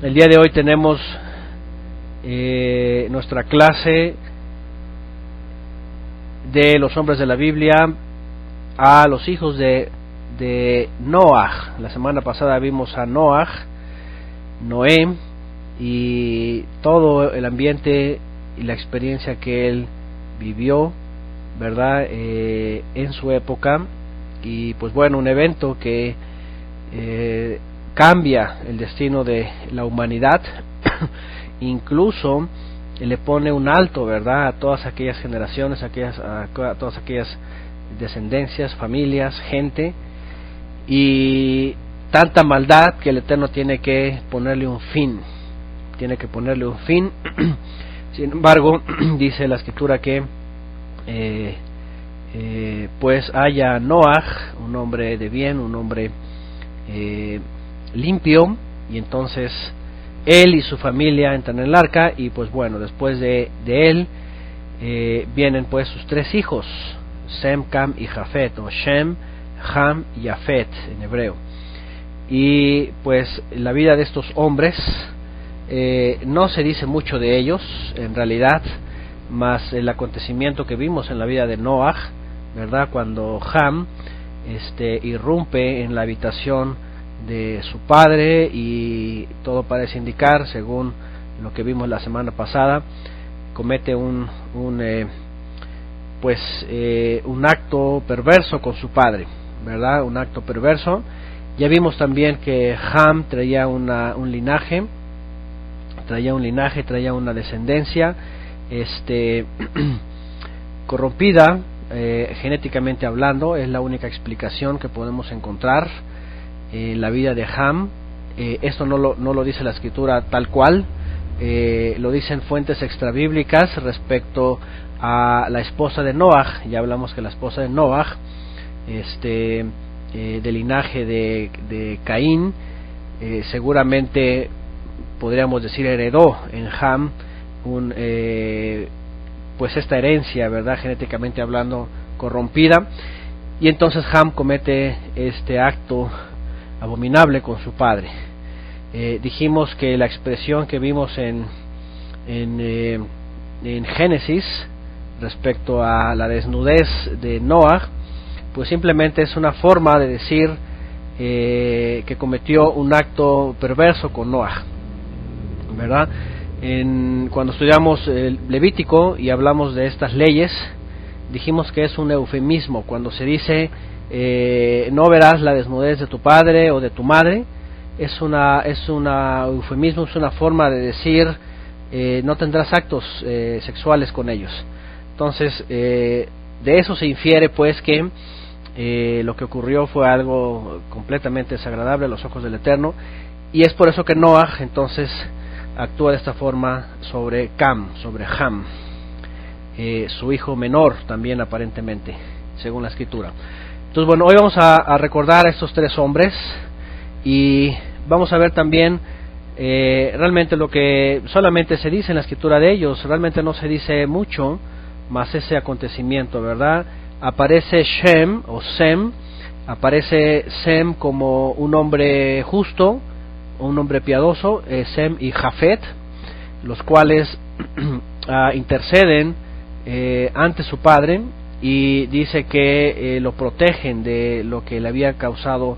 El día de hoy tenemos nuestra clase de los hombres de la Biblia a los hijos de Noaj. La semana pasada vimos a Noaj, Noé, y todo el ambiente y la experiencia que él vivió, ¿verdad? En su época, y pues bueno, un evento que cambia el destino de la humanidad, incluso le pone un alto, ¿verdad?, a todas aquellas generaciones, a todas aquellas descendencias, familias, gente, y tanta maldad que el Eterno tiene que ponerle un fin. Sin embargo, dice la Escritura que pues haya Noaj, un hombre de bien, un hombre limpio, y entonces él y su familia entran en el arca, y pues bueno, después de él vienen pues sus tres hijos, Sem, Cam y Jafet, o Shem, Ham y Jafet en hebreo. Y pues la vida de estos hombres no se dice mucho de ellos en realidad, más el acontecimiento que vimos en la vida de Noaj, ¿verdad?, cuando Ham irrumpe en la habitación de su padre, y todo parece indicar, según lo que vimos la semana pasada, comete un acto perverso con su padre, ¿verdad? Un acto perverso. Ya vimos también que Ham traía un linaje, traía una descendencia corrompida, genéticamente hablando. Es la única explicación que podemos encontrar en la vida de Ham. Esto no lo dice la Escritura tal cual, lo dicen fuentes extrabíblicas respecto a la esposa de Noaj. Ya hablamos que la esposa de Noaj, del linaje de Caín, seguramente podríamos decir heredó en Ham pues esta herencia, ¿verdad?, genéticamente hablando, corrompida, y entonces Ham comete este acto abominable con su padre. Dijimos que la expresión que vimos en Génesis respecto a la desnudez de Noaj, pues simplemente es una forma de decir que cometió un acto perverso con Noaj, ¿verdad? Cuando estudiamos el Levítico y hablamos de estas leyes, dijimos que es un eufemismo cuando se dice no verás la desnudez de tu padre o de tu madre. Es una eufemismo, es una forma de decir no tendrás actos sexuales con ellos. Entonces de eso se infiere pues que lo que ocurrió fue algo completamente desagradable a los ojos del Eterno, y es por eso que Noaj entonces actúa de esta forma sobre Ham, su hijo menor también, aparentemente, según la Escritura. Entonces bueno, hoy vamos a recordar a estos tres hombres, y vamos a ver también realmente lo que solamente se dice en la Escritura de ellos. Realmente no se dice mucho más ese acontecimiento, ¿verdad? Aparece Shem o Sem, aparece Sem como un hombre justo, un hombre piadoso, Sem y Jafet, los cuales interceden ante su padre, y dice que lo protegen de lo que le había causado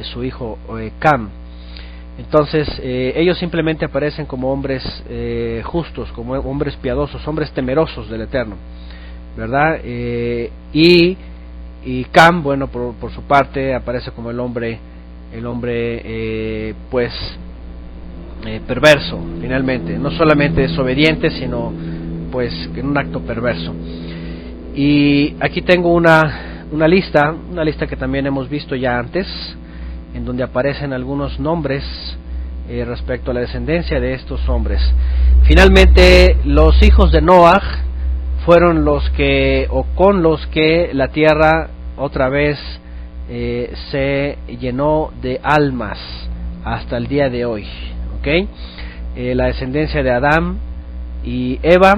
su hijo Cam. Entonces ellos simplemente aparecen como hombres justos, como hombres piadosos, hombres temerosos del Eterno, ¿verdad? Y Cam, bueno, por su parte aparece como el hombre perverso, finalmente, no solamente desobediente, sino pues en un acto perverso. Y aquí tengo una lista que también hemos visto ya antes, en donde aparecen algunos nombres respecto a la descendencia de estos hombres. Finalmente, los hijos de Noaj fueron con los que la tierra otra vez se llenó de almas hasta el día de hoy, ¿okay? La descendencia de Adán y Eva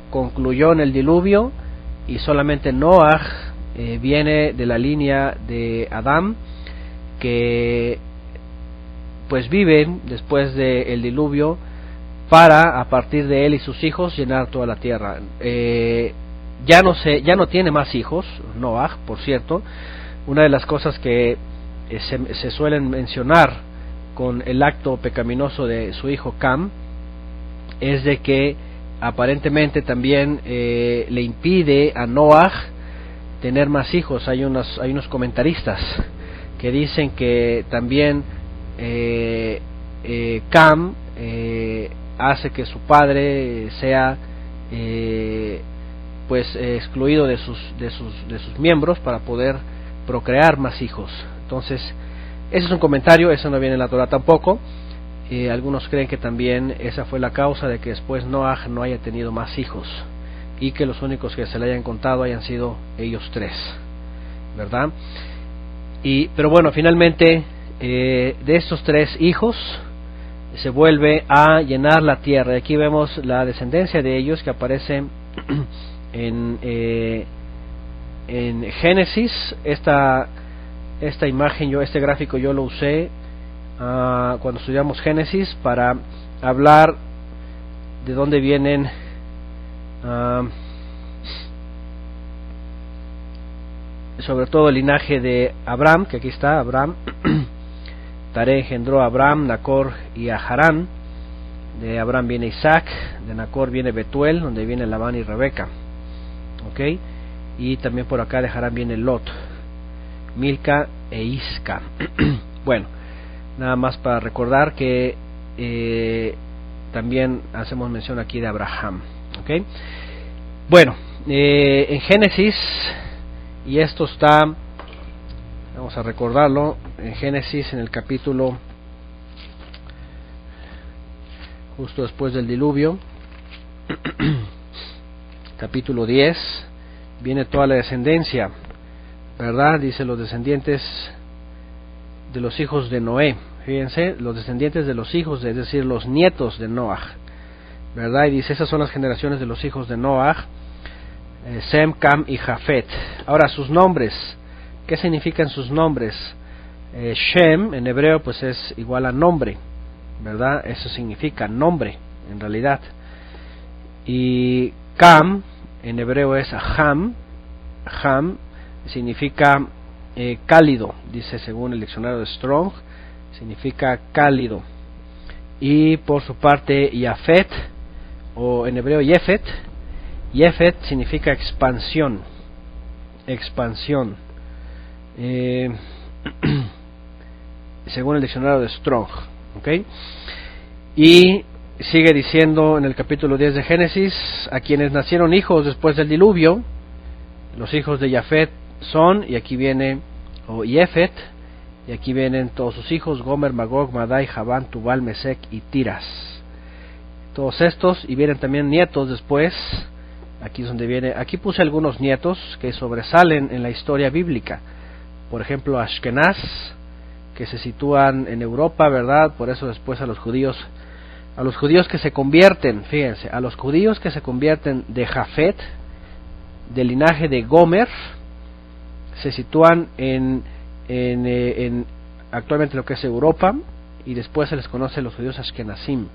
concluyó en el diluvio, y solamente Noaj viene de la línea de Adán, que pues viven después del diluvio para, a partir de él y sus hijos, llenar toda la tierra. Ya no tiene más hijos, Noah, por cierto. Una de las cosas que se suelen mencionar con el acto pecaminoso de su hijo Cam es de que aparentemente también le impide a Noah tener más hijos. Hay unos comentaristas que dicen que también Cam hace que su padre sea excluido de sus miembros para poder procrear más hijos. Entonces, ese es un comentario, eso no viene en la Torah tampoco. Algunos creen que también esa fue la causa de que después Noah no haya tenido más hijos y que los únicos que se le hayan contado hayan sido ellos 3, ¿verdad? Pero bueno, finalmente de estos 3 hijos se vuelve a llenar la tierra. Aquí vemos la descendencia de ellos que aparece en Génesis. Esta imagen, este gráfico yo lo usé cuando estudiamos Génesis para hablar de dónde vienen sobre todo el linaje de Abraham, que aquí está Abraham. Taré engendró a Abraham, Nacor y a Harán. De Abraham viene Isaac, de Nacor viene Betuel, donde viene Labán y Rebeca. ¿Ok? Y también por acá de Harán viene Lot, Milca e Isca. Bueno, nada más para recordar que también hacemos mención aquí de Abraham. ¿Ok? Bueno, en Génesis, y esto está, vamos a recordarlo, en Génesis, en el capítulo justo después del diluvio, capítulo 10, viene toda la descendencia, ¿verdad? Dice los descendientes de los hijos de Noé. Fíjense, los descendientes de los hijos, es decir, los nietos de Noah, ¿verdad? Y dice, esas son las generaciones de los hijos de Noah, Sem, Cam y Jafet. Ahora, sus nombres, ¿qué significan sus nombres? Shem, en hebreo, pues es igual a nombre, ¿verdad? Eso significa nombre, en realidad. Y Cam, en hebreo es Ham. Ham significa cálido, dice según el diccionario de Strong, significa cálido. Y por su parte Yafet, o en hebreo Yefet, Yefet significa expansión, según el diccionario de Strong, ¿okay? Y sigue diciendo en el capítulo 10 de Génesis, a quienes nacieron hijos después del diluvio, los hijos de Yafet son, y aquí viene, o Yefet, y aquí vienen todos sus hijos, Gomer, Magog, Madai, Javán, Tubal, Mesec y Tiras. Todos estos, y vienen también nietos después. Aquí es donde viene, aquí puse algunos nietos que sobresalen en la historia bíblica. Por ejemplo, Ashkenaz, que se sitúan en Europa, ¿verdad? Por eso después a los judíos que se convierten, fíjense, a los judíos que se convierten de Jafet, del linaje de Gomer, se sitúan en actualmente lo que es Europa, y después se les conoce los judíos Ashkenazim.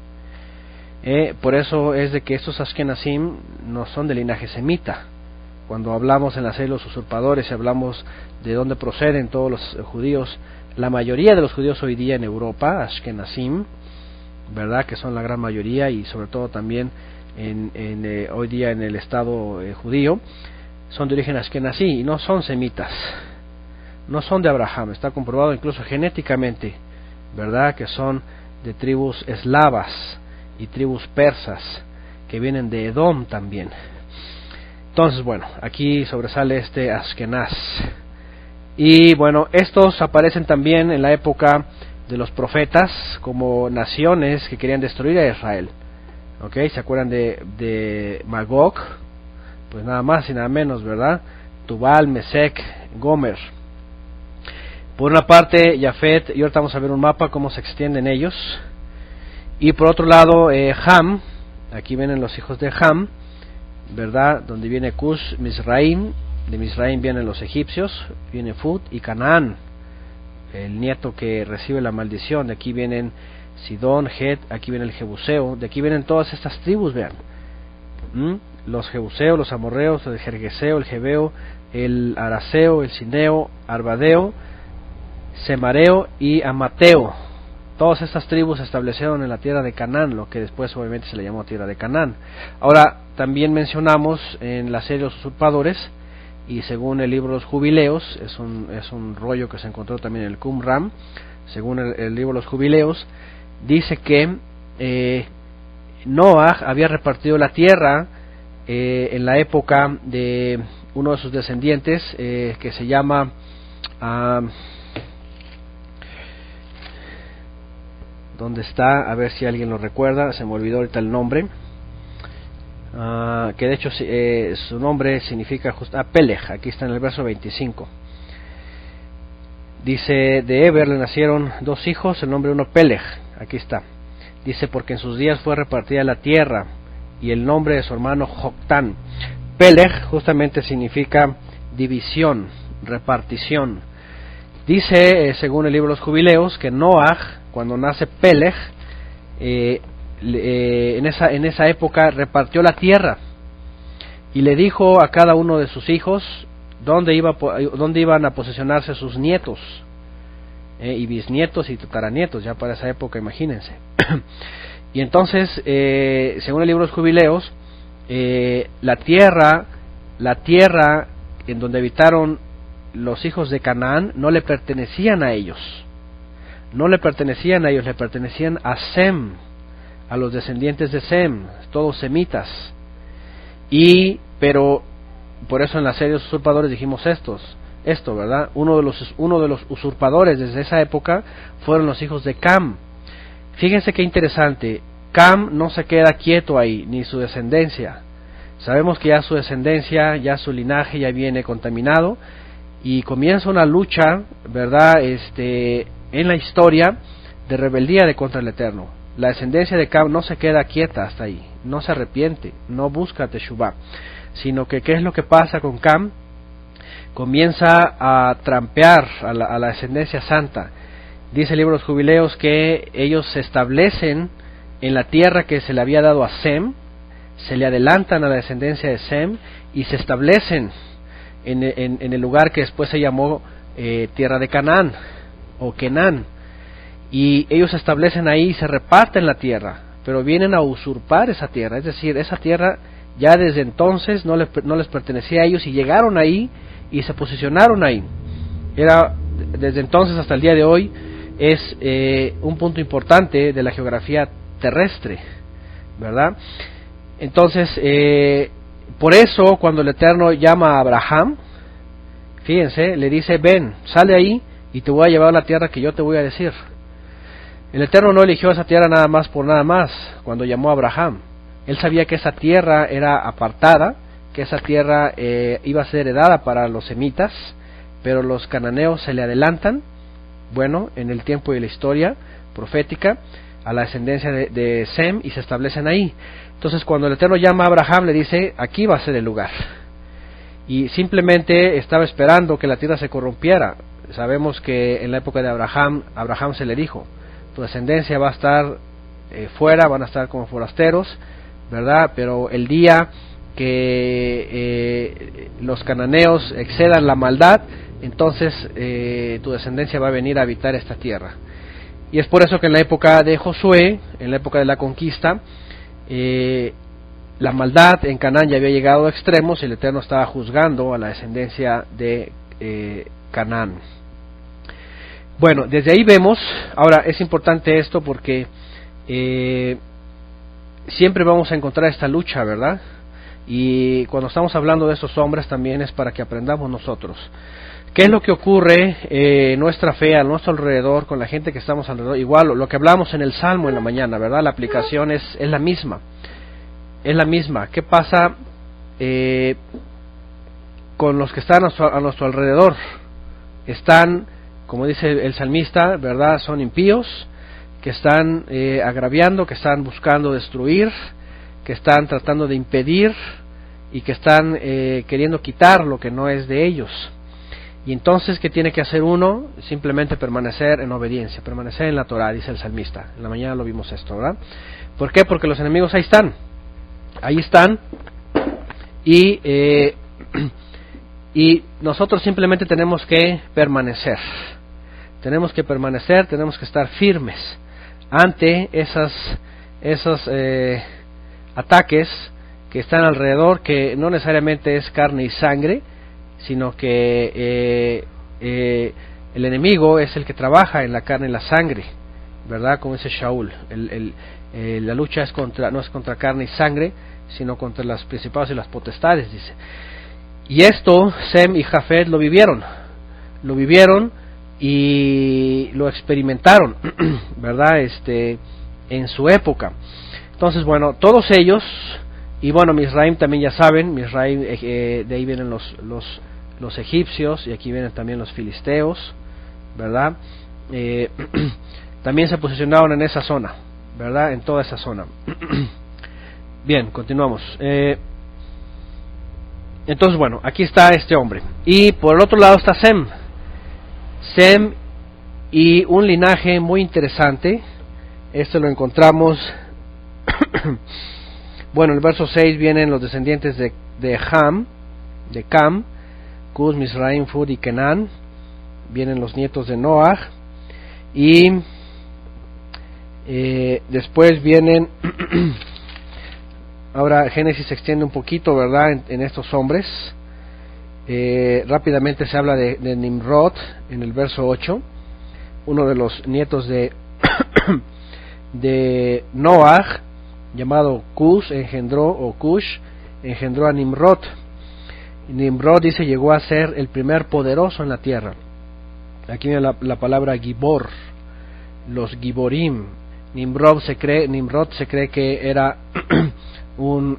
Por eso es de que estos Ashkenazim no son de linaje semita. Cuando hablamos en la serie de los usurpadores y hablamos de dónde proceden todos los judíos, la mayoría de los judíos hoy día en Europa, Ashkenazim, ¿verdad? Que son la gran mayoría, y sobre todo también hoy día en el estado judío, son de origen Ashkenazí y no son semitas, no son de Abraham. Está comprobado incluso genéticamente, ¿verdad? Que son de tribus eslavas y tribus persas que vienen de Edom también. Entonces, bueno, aquí sobresale este Ashkenaz. Y bueno, estos aparecen también en la época de los profetas como naciones que querían destruir a Israel. ¿Ok? ¿Se acuerdan de Magog? Pues nada más y nada menos, ¿verdad? Tubal, Mesec, Gomer. Por una parte, Yafet, y ahorita vamos a ver un mapa cómo se extienden ellos. Y por otro lado, Ham, aquí vienen los hijos de Ham, ¿verdad? Donde viene Cush, Misraim, de Misraim vienen los egipcios, viene Fut y Canaán, el nieto que recibe la maldición. De aquí vienen Sidón, Het, aquí viene el Jebuseo, de aquí vienen todas estas tribus, vean. Los Jebuseos, los Amorreos, el Gergeseo, el Jebeo, el Araseo, el Sineo, Arbadeo, Semareo y Amateo. Todas estas tribus se establecieron en la tierra de Canaán, lo que después obviamente se le llamó tierra de Canaán. Ahora, también mencionamos en la serie Los Usurpadores, y según el libro de los Jubileos, es un rollo que se encontró también en el Qumran, según el libro de los Jubileos, dice que Noah había repartido la tierra en la época de uno de sus descendientes, que se llama... ¿dónde está? A ver si alguien lo recuerda, se me olvidó ahorita el nombre. Que de hecho su nombre significa Peleg, aquí está en el verso 25. Dice, de Eber le nacieron 2 hijos, el nombre de uno Peleg, aquí está. Dice, porque en sus días fue repartida la tierra, y el nombre de su hermano Joctán. Peleg justamente significa división, repartición. Dice, según el libro de los Jubileos, que Noah, cuando nace Peleg, en esa época repartió la tierra y le dijo a cada uno de sus hijos dónde iban a posesionarse sus nietos, y bisnietos y tataranietos, ya para esa época, imagínense. Y entonces, según el libro de los Jubileos, la tierra en donde habitaron los hijos de Canaán no le pertenecían a ellos. Le pertenecían a Sem, a los descendientes de Sem, todos semitas. Pero por eso en la serie de los usurpadores dijimos esto, ¿verdad? Uno de los usurpadores desde esa época fueron los hijos de Cam. Fíjense qué interesante, Cam no se queda quieto ahí, ni su descendencia. Sabemos que ya su descendencia, ya su linaje ya viene contaminado, y comienza una lucha, ¿verdad? En la historia de rebeldía de contra el Eterno. La descendencia de Cam no se queda quieta hasta ahí, no se arrepiente, no busca Teshuvah, sino que ¿qué es lo que pasa con Cam? Comienza a trampear a la descendencia santa. Dice el libro de los Jubileos que ellos se establecen en la tierra que se le había dado a Sem, se le adelantan a la descendencia de Sem y se establecen en el lugar que después se llamó tierra de Canaán o Kenán, y ellos se establecen ahí y se reparten la tierra, pero vienen a usurpar esa tierra, es decir, esa tierra ya desde entonces no les pertenecía a ellos, y llegaron ahí y se posicionaron ahí. Desde entonces hasta el día de hoy es un punto importante de la geografía terrestre, ¿verdad? Entonces, por eso cuando el Eterno llama a Abraham, fíjense, le dice, ven, sal de ahí y te voy a llevar a la tierra que yo te voy a decir. El Eterno no eligió esa tierra nada más por nada más cuando llamó a Abraham. Él sabía que esa tierra era apartada, que esa tierra iba a ser heredada para los semitas, pero los cananeos se le adelantan, en el tiempo y la historia profética, a la descendencia de Sem, y se establecen ahí. Entonces cuando el Eterno llama a Abraham, le dice, aquí va a ser el lugar. Y simplemente estaba esperando que la tierra se corrompiera. Sabemos que en la época de Abraham se le dijo, tu descendencia va a estar fuera, van a estar como forasteros, ¿verdad? Pero el día que los cananeos excedan la maldad, entonces tu descendencia va a venir a habitar esta tierra. Y es por eso que en la época de Josué, en la época de la conquista, la maldad en Canaán ya había llegado a extremos, y el Eterno estaba juzgando a la descendencia de Canaán. Bueno, desde ahí vemos, ahora es importante esto porque siempre vamos a encontrar esta lucha, ¿verdad? Y cuando estamos hablando de esos hombres también es para que aprendamos nosotros. ¿Qué es lo que ocurre en nuestra fe, a nuestro alrededor, con la gente que estamos alrededor? Igual, lo que hablamos en el Salmo en la mañana, ¿verdad? La aplicación es la misma. Es la misma. ¿Qué pasa con los que están a nuestro alrededor? Están, como dice el salmista, ¿verdad? Son impíos, que están agraviando, que están buscando destruir, que están tratando de impedir y que están queriendo quitar lo que no es de ellos. Y entonces, ¿qué tiene que hacer uno? Simplemente permanecer en obediencia, permanecer en la Torah, dice el salmista. En la mañana lo vimos esto, ¿verdad? ¿Por qué? Porque los enemigos ahí están, y nosotros simplemente tenemos que permanecer. Tenemos que estar firmes ante esos ataques que están alrededor, que no necesariamente es carne y sangre, sino que el enemigo es el que trabaja en la carne y la sangre, ¿verdad? Como dice Shaul, la lucha no es contra carne y sangre, sino contra los principados y las potestades, dice. Y esto Sem y Jafet lo vivieron y lo experimentaron, ¿verdad? En su época. Entonces, bueno, todos ellos, y bueno, Misraim también ya saben, Misraim, de ahí vienen los egipcios, y aquí vienen también los filisteos, ¿verdad? También se posicionaron en esa zona, ¿verdad? En toda esa zona. Bien, continuamos. Entonces, bueno, aquí está este hombre. Y por el otro lado está Sem y un linaje muy interesante. Esto lo encontramos. Bueno, en el verso 6 vienen los descendientes de Cam, Cus, Misraim, Fud y Kenan. Vienen los nietos de Noah. Y después vienen... Ahora Génesis se extiende un poquito, ¿verdad?, en estos hombres. Rápidamente se habla de Nimrod en el verso 8. Uno de los nietos de Noah, llamado Cush, engendró a Nimrod. Y Nimrod, dice, llegó a ser el primer poderoso en la tierra. Aquí viene la palabra Gibor, los Giborim. Nimrod se cree que era un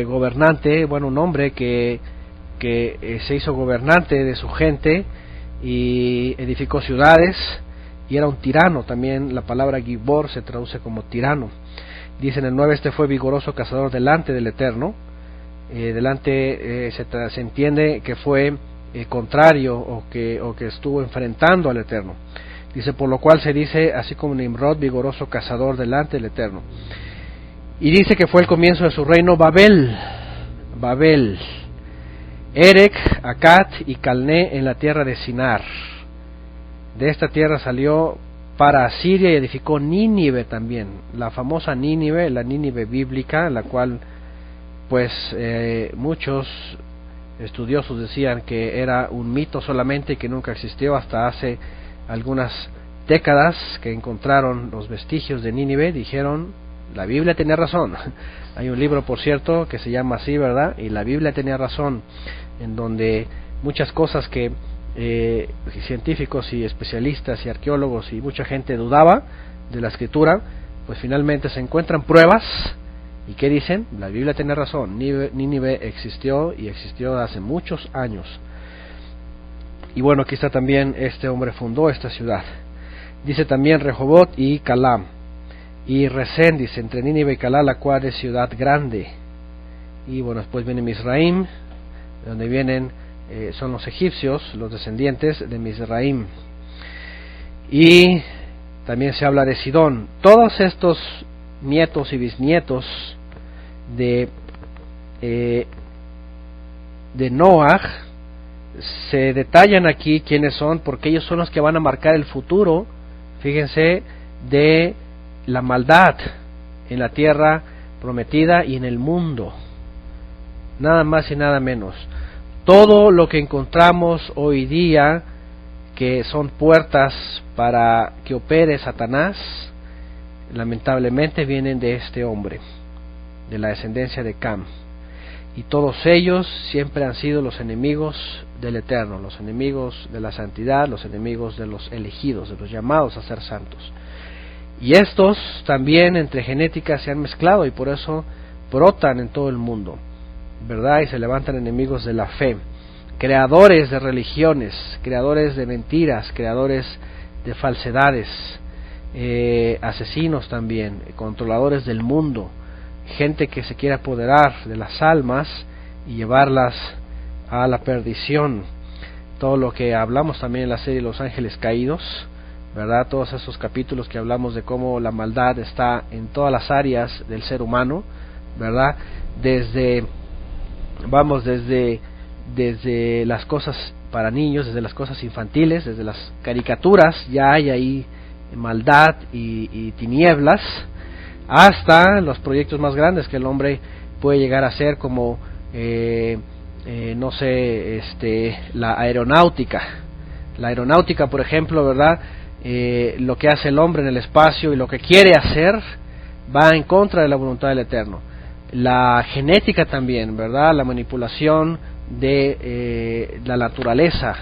gobernante, bueno, un hombre que se hizo gobernante de su gente y edificó ciudades, y era un tirano. También la palabra Gibor se traduce como tirano. Dice en el 9, fue vigoroso cazador delante del Eterno. Se entiende que fue contrario o que estuvo enfrentando al Eterno. Dice, por lo cual se dice, así como Nimrod, vigoroso cazador delante del Eterno. Y dice que fue el comienzo de su reino Babel, Erec, Acat y Calné en la tierra de Sinar. De esta tierra salió para Asiria y edificó Nínive también, la famosa Nínive, la Nínive bíblica, la cual pues muchos estudiosos decían que era un mito solamente y que nunca existió, hasta hace algunas décadas que encontraron los vestigios de Nínive. Dijeron, la Biblia tenía razón. Hay un libro, por cierto, que se llama así, ¿verdad? Y la Biblia tenía razón, en donde muchas cosas que científicos y especialistas y arqueólogos y mucha gente dudaba de la escritura, pues finalmente se encuentran pruebas. ¿Y qué dicen? La Biblia tiene razón. Nínive existió, y existió hace muchos años. Y bueno, aquí está también, este hombre fundó esta ciudad. Dice también Rehobot y Calam. Y Resén, dice, entre Nínive y Calá, la cual es ciudad grande. Y bueno, después viene Misraim, de donde vienen, son los egipcios, los descendientes de Misraim. Y también se habla de Sidón. Todos estos nietos y bisnietos de Noah se detallan aquí quiénes son, porque ellos son los que van a marcar el futuro, fíjense, de la maldad en la tierra prometida y en el mundo. Nada más y nada menos. Todo lo que encontramos hoy día que son puertas para que opere Satanás, lamentablemente vienen de este hombre, de la descendencia de Cam. Y todos ellos siempre han sido los enemigos del Eterno, los enemigos de la santidad, los enemigos de los elegidos, de los llamados a ser santos. Y estos también entre genética se han mezclado, y por eso brotan en todo el mundo, ¿verdad? Y se levantan enemigos de la fe, creadores de religiones, creadores de mentiras, creadores de falsedades, asesinos también, controladores del mundo, gente que se quiere apoderar de las almas y llevarlas a la perdición. todo lo que hablamos también en la serie Los Ángeles Caídos, ¿verdad? Todos esos capítulos que hablamos de cómo la maldad está en todas las áreas del ser humano, ¿verdad? Desde las cosas para niños, desde las cosas infantiles, desde las caricaturas, ya hay ahí maldad y tinieblas, hasta los proyectos más grandes que el hombre puede llegar a hacer, como no sé, la aeronáutica. La aeronáutica, por ejemplo, ¿verdad? Lo que hace el hombre en el espacio y lo que quiere hacer va en contra de la voluntad del Eterno. La genética también, ¿verdad? La manipulación de la naturaleza,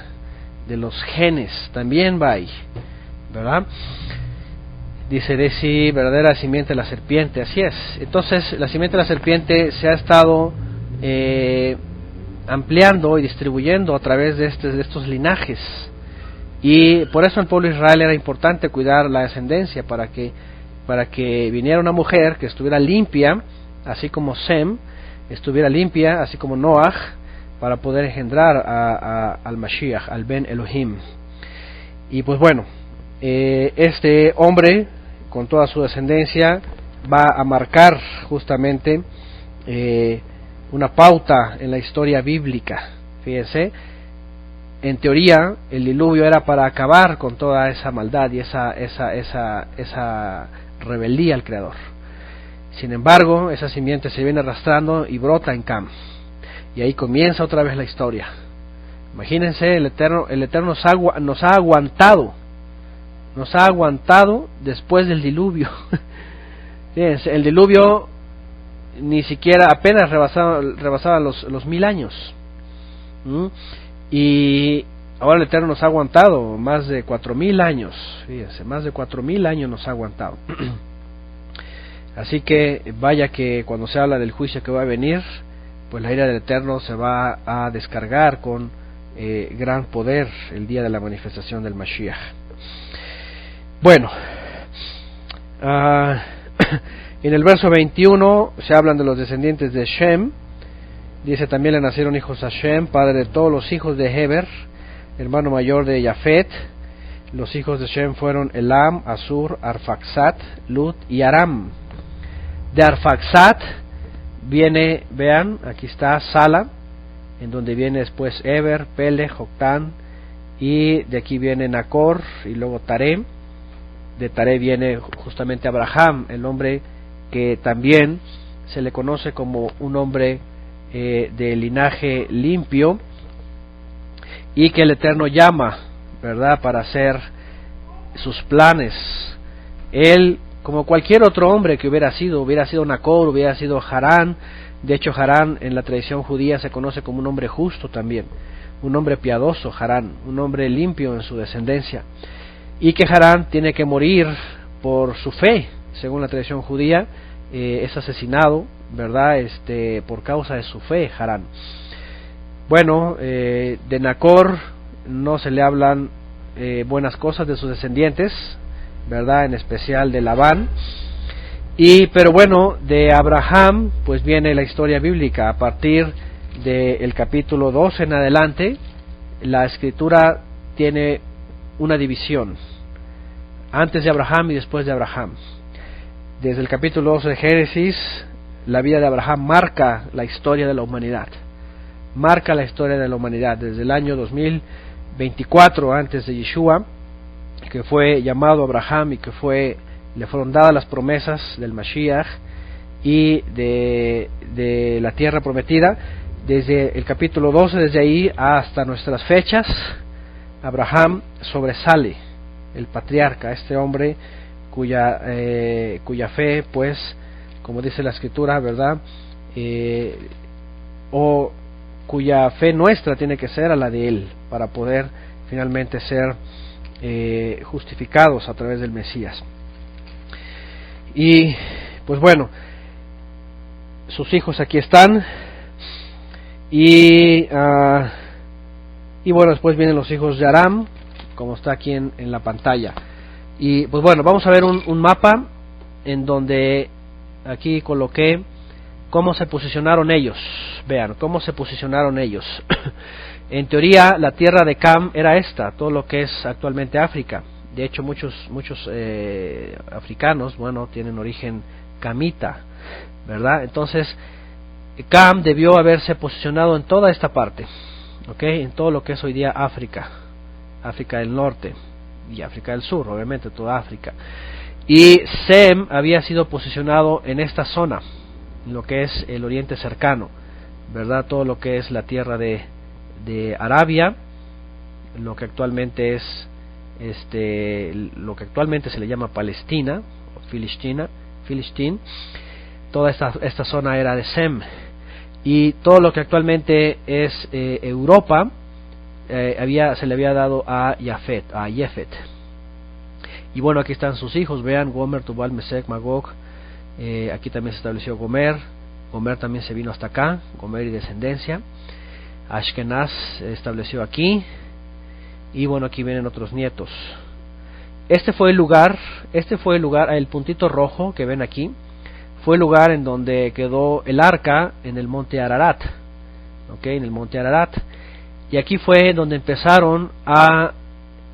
de los genes, también va ahí, ¿verdad? Dice de sí, verdadera simiente de la serpiente, así es. Entonces, la simiente de la serpiente se ha estado ampliando y distribuyendo a través de estos linajes. Y por eso en el pueblo de Israel era importante cuidar la descendencia, para que viniera una mujer que estuviera limpia, así como Sem estuviera limpia, así como Noah, para poder engendrar al Mashiach, al Ben Elohim. Y pues bueno, este hombre, con toda su descendencia, va a marcar justamente una pauta en la historia bíblica. Fíjense, en teoría el diluvio era para acabar con toda esa maldad y esa rebeldía al Creador. Sin embargo, esa simiente se viene arrastrando y brota en Cam, y ahí comienza otra vez la historia. Imagínense, el Eterno nos ha aguantado después del diluvio. Fíjense, el diluvio ni siquiera, apenas rebasaba los 1000 años. Y ahora el Eterno nos ha aguantado más de 4000 años. Fíjense, más de 4000 años nos ha aguantado. Así que vaya que cuando se habla del juicio que va a venir, pues la ira del Eterno se va a descargar con gran poder el día de la manifestación del Mashiach. Bueno, en el verso 21 se hablan de los descendientes de Shem. Dice: también le nacieron hijos a Shem, padre de todos los hijos de Heber, hermano mayor de Jafet. Los hijos de Shem fueron Elam, Asur, Arfaxat, Lut y Aram. De Arfaxat viene, vean, aquí está Sala, en donde viene después Eber, Pele, Joctán, y de aquí viene Nacor y luego Taré. De Taré viene justamente Abraham, el hombre que también se le conoce como un hombre de linaje limpio, y que el Eterno llama, ¿verdad?, para hacer sus planes. Él, como cualquier otro hombre que hubiera sido Nacor, hubiera sido Harán. De hecho, Harán en la tradición judía se conoce como un hombre justo también, un hombre piadoso, Harán, un hombre limpio en su descendencia, y que Harán tiene que morir por su fe, según la tradición judía. Es asesinado, ¿verdad?, por causa de su fe, Harán. Bueno, de Nacor no se le hablan buenas cosas de sus descendientes, ¿verdad?, en especial de Labán. Pero bueno, de Abraham pues viene la historia bíblica. A partir del capítulo 12 en adelante, la escritura tiene una división: antes de Abraham y después de Abraham. Desde el capítulo 12 de Génesis, la vida de Abraham marca la historia de la humanidad. Marca la historia de la humanidad desde el año 2024 antes de Yeshua, que fue llamado Abraham y que le fueron dadas las promesas del Mashiach y de la tierra prometida. Desde el capítulo 12, desde ahí hasta nuestras fechas, Abraham sobresale, el patriarca, este hombre cuya fe, pues, como dice la escritura, ¿verdad?, o cuya fe nuestra tiene que ser a la de él, para poder finalmente ser justificados a través del Mesías. Y pues bueno, sus hijos aquí están, y bueno, después vienen los hijos de Aram, como está aquí en la pantalla. Y pues bueno, vamos a ver un mapa en donde aquí coloqué cómo se posicionaron ellos. Vean cómo se posicionaron ellos. En teoría, la tierra de Cam era esta, todo lo que es actualmente África. De hecho, muchos africanos, bueno, tienen origen camita, ¿verdad? Entonces, Cam debió haberse posicionado en toda esta parte, ¿ok? En todo lo que es hoy día África, África del Norte y África del Sur, obviamente toda África. Y Sem había sido posicionado en esta zona, en lo que es el Oriente Cercano, ¿verdad? Todo lo que es la tierra de Arabia, lo que actualmente es lo que actualmente se le llama Palestina o Filistín. Toda esta zona era de Sem, y todo lo que actualmente es Europa se le había dado a Yefet. Y bueno, aquí están sus hijos, vean, Gomer, Tubal, Mesec, Magog. Aquí también se estableció Gomer también se vino hasta acá, Gomer y descendencia. Ashkenaz se estableció aquí, y bueno, aquí vienen otros nietos. Este fue el lugar, el puntito rojo que ven aquí, fue el lugar en donde quedó el arca en el monte Ararat, en el monte Ararat, y aquí fue donde empezaron a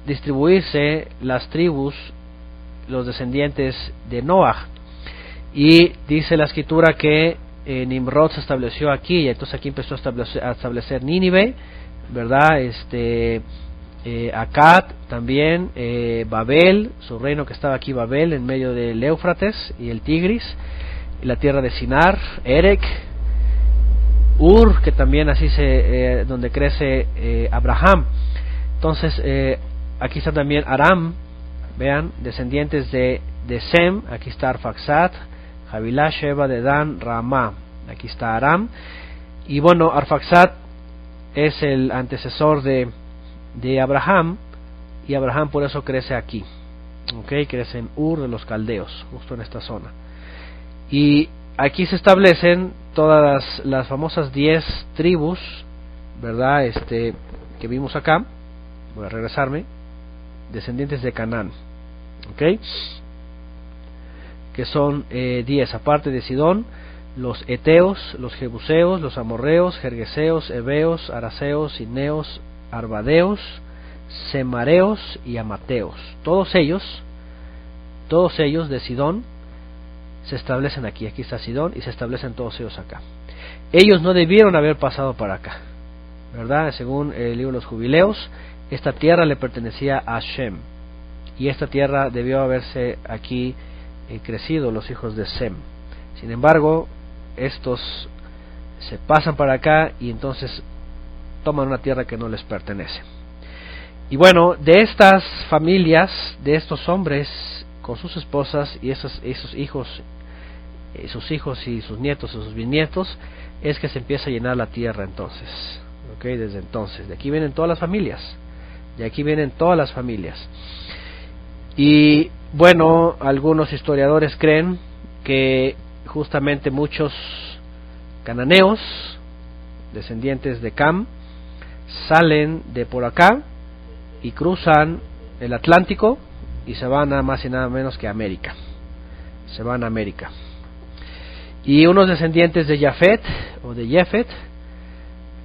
distribuirse las tribus, los descendientes de Noah, y dice la escritura que Nimrod se estableció aquí, y entonces aquí empezó a establecer Nínive, ¿verdad? Akkad también, Babel, su reino que estaba aquí, Babel, en medio del Éufrates y el Tigris, y la tierra de Sinar, Erec, Ur, que también así donde crece Abraham. Entonces aquí está también Aram, vean, descendientes de Sem, aquí está Arfaxad, Javilá, Sheba, Dedan, Ramá, aquí está Aram, y bueno, Arfaxad es el antecesor de Abraham, y Abraham por eso crece aquí, crece en Ur de los Caldeos, justo en esta zona, y aquí se establecen todas las famosas 10 tribus, ¿verdad? Que vimos acá. Voy a regresarme, descendientes de Canaán, que son 10, aparte de Sidón, los Eteos, los Jebuseos, los Amorreos, Gergeseos, Heveos, Araseos, Sineos, Arbadeos, Semareos y Amateos. Todos ellos de Sidón se establecen aquí. Aquí está Sidón, y se establecen todos ellos acá. Ellos no debieron haber pasado para acá, ¿verdad? Según el libro de los Jubileos, esta tierra le pertenecía a Shem, y esta tierra debió haberse aquí crecido los hijos de Sem. Sin embargo, estos se pasan para acá y entonces toman una tierra que no les pertenece. Y bueno, de estas familias, de estos hombres con sus esposas y esos hijos, sus hijos y sus nietos y sus bisnietos, es que se empieza a llenar la tierra entonces. Desde entonces, de aquí vienen todas las familias. Y bueno, algunos historiadores creen que justamente muchos cananeos, descendientes de Cam, salen de por acá y cruzan el Atlántico y se van a más y nada menos que América. Se van a América. Y unos descendientes de Jafet o de Jefet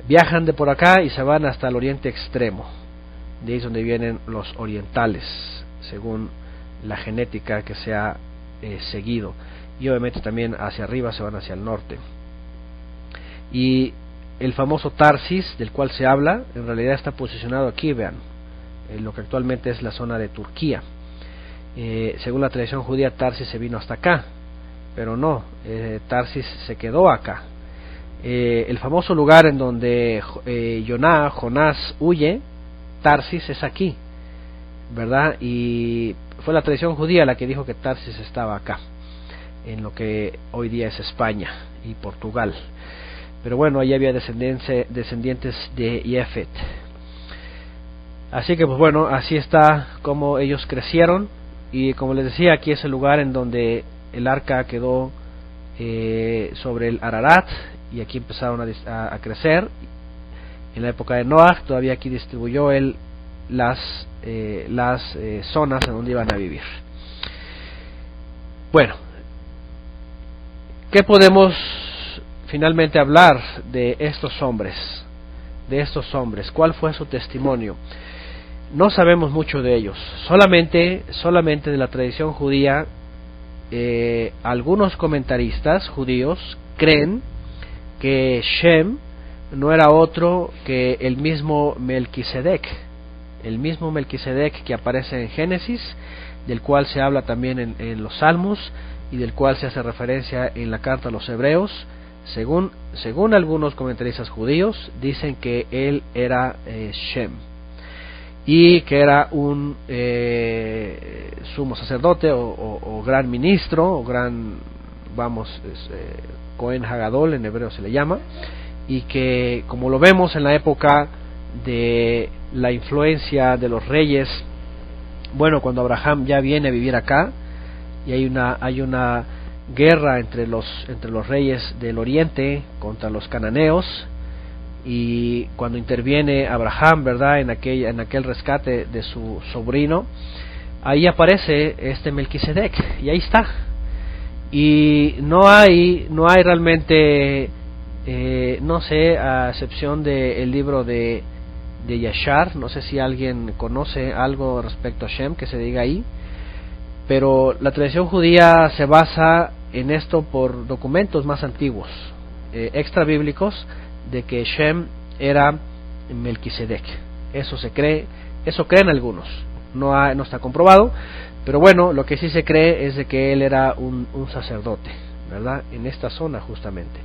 viajan de por acá y se van hasta el oriente extremo. De ahí es donde vienen los orientales, según la genética que se ha seguido. Y obviamente también hacia arriba se van hacia el norte. Y el famoso Tarsis, del cual se habla, en realidad está posicionado aquí, vean, en lo que actualmente es la zona de Turquía. Según la tradición judía, Tarsis se vino hasta acá, pero no, Tarsis se quedó acá. El famoso lugar en donde Jonás huye, Tarsis, es aquí, ¿verdad? Y fue la tradición judía la que dijo que Tarsis estaba acá, en lo que hoy día es España y Portugal. Pero bueno, ahí había descendientes de Jefet. Así que pues bueno, así está como ellos crecieron. Y como les decía, aquí es el lugar en donde el arca quedó sobre el Ararat, y aquí empezaron a crecer. En la época de Noah todavía aquí distribuyó él las zonas en donde iban a vivir. Bueno, ¿qué podemos finalmente hablar de estos hombres? de estos hombres? ¿Cuál fue su testimonio? No sabemos mucho de ellos. Solamente de la tradición judía, algunos comentaristas judíos creen que Shem no era otro que el mismo Melquisedec que aparece en Génesis, del cual se habla también en los Salmos y del cual se hace referencia en la carta a los Hebreos. Según algunos comentaristas judíos, dicen que él era Shem, y que era un sumo sacerdote o gran ministro, o gran, Cohen Hagadol en hebreo se le llama, y que, como lo vemos en la época de la influencia de los reyes, cuando Abraham ya viene a vivir acá, y hay una guerra entre los reyes del oriente contra los cananeos, y cuando interviene Abraham, ¿verdad?, en aquel rescate de su sobrino, ahí aparece este Melquisedec, y ahí está. Y no hay realmente, a excepción del libro de Yashar, no sé si alguien conoce algo respecto a Shem que se diga ahí, pero la tradición judía se basa en esto por documentos más antiguos, extra bíblicos, de que Shem era Melquisedec. Eso creen algunos, no está comprobado, pero lo que sí se cree es de que él era un sacerdote, ¿verdad?, en esta zona. Justamente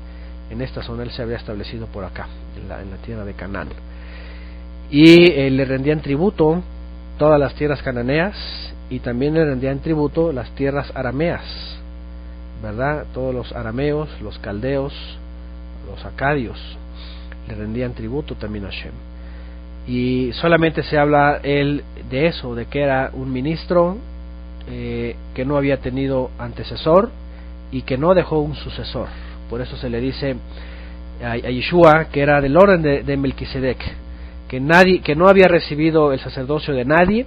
en esta zona él se había establecido por acá, en la tierra de Canaán, y le rendían tributo todas las tierras cananeas, y también le rendían tributo las tierras arameas, ¿verdad? Todos los arameos, los caldeos, los acadios le rendían tributo también a Shem. Y solamente se habla él de eso, de que era un ministro que no había tenido antecesor y que no dejó un sucesor. Por eso se le dice a Yeshua que era del orden de Melquisedec, que no había recibido el sacerdocio de nadie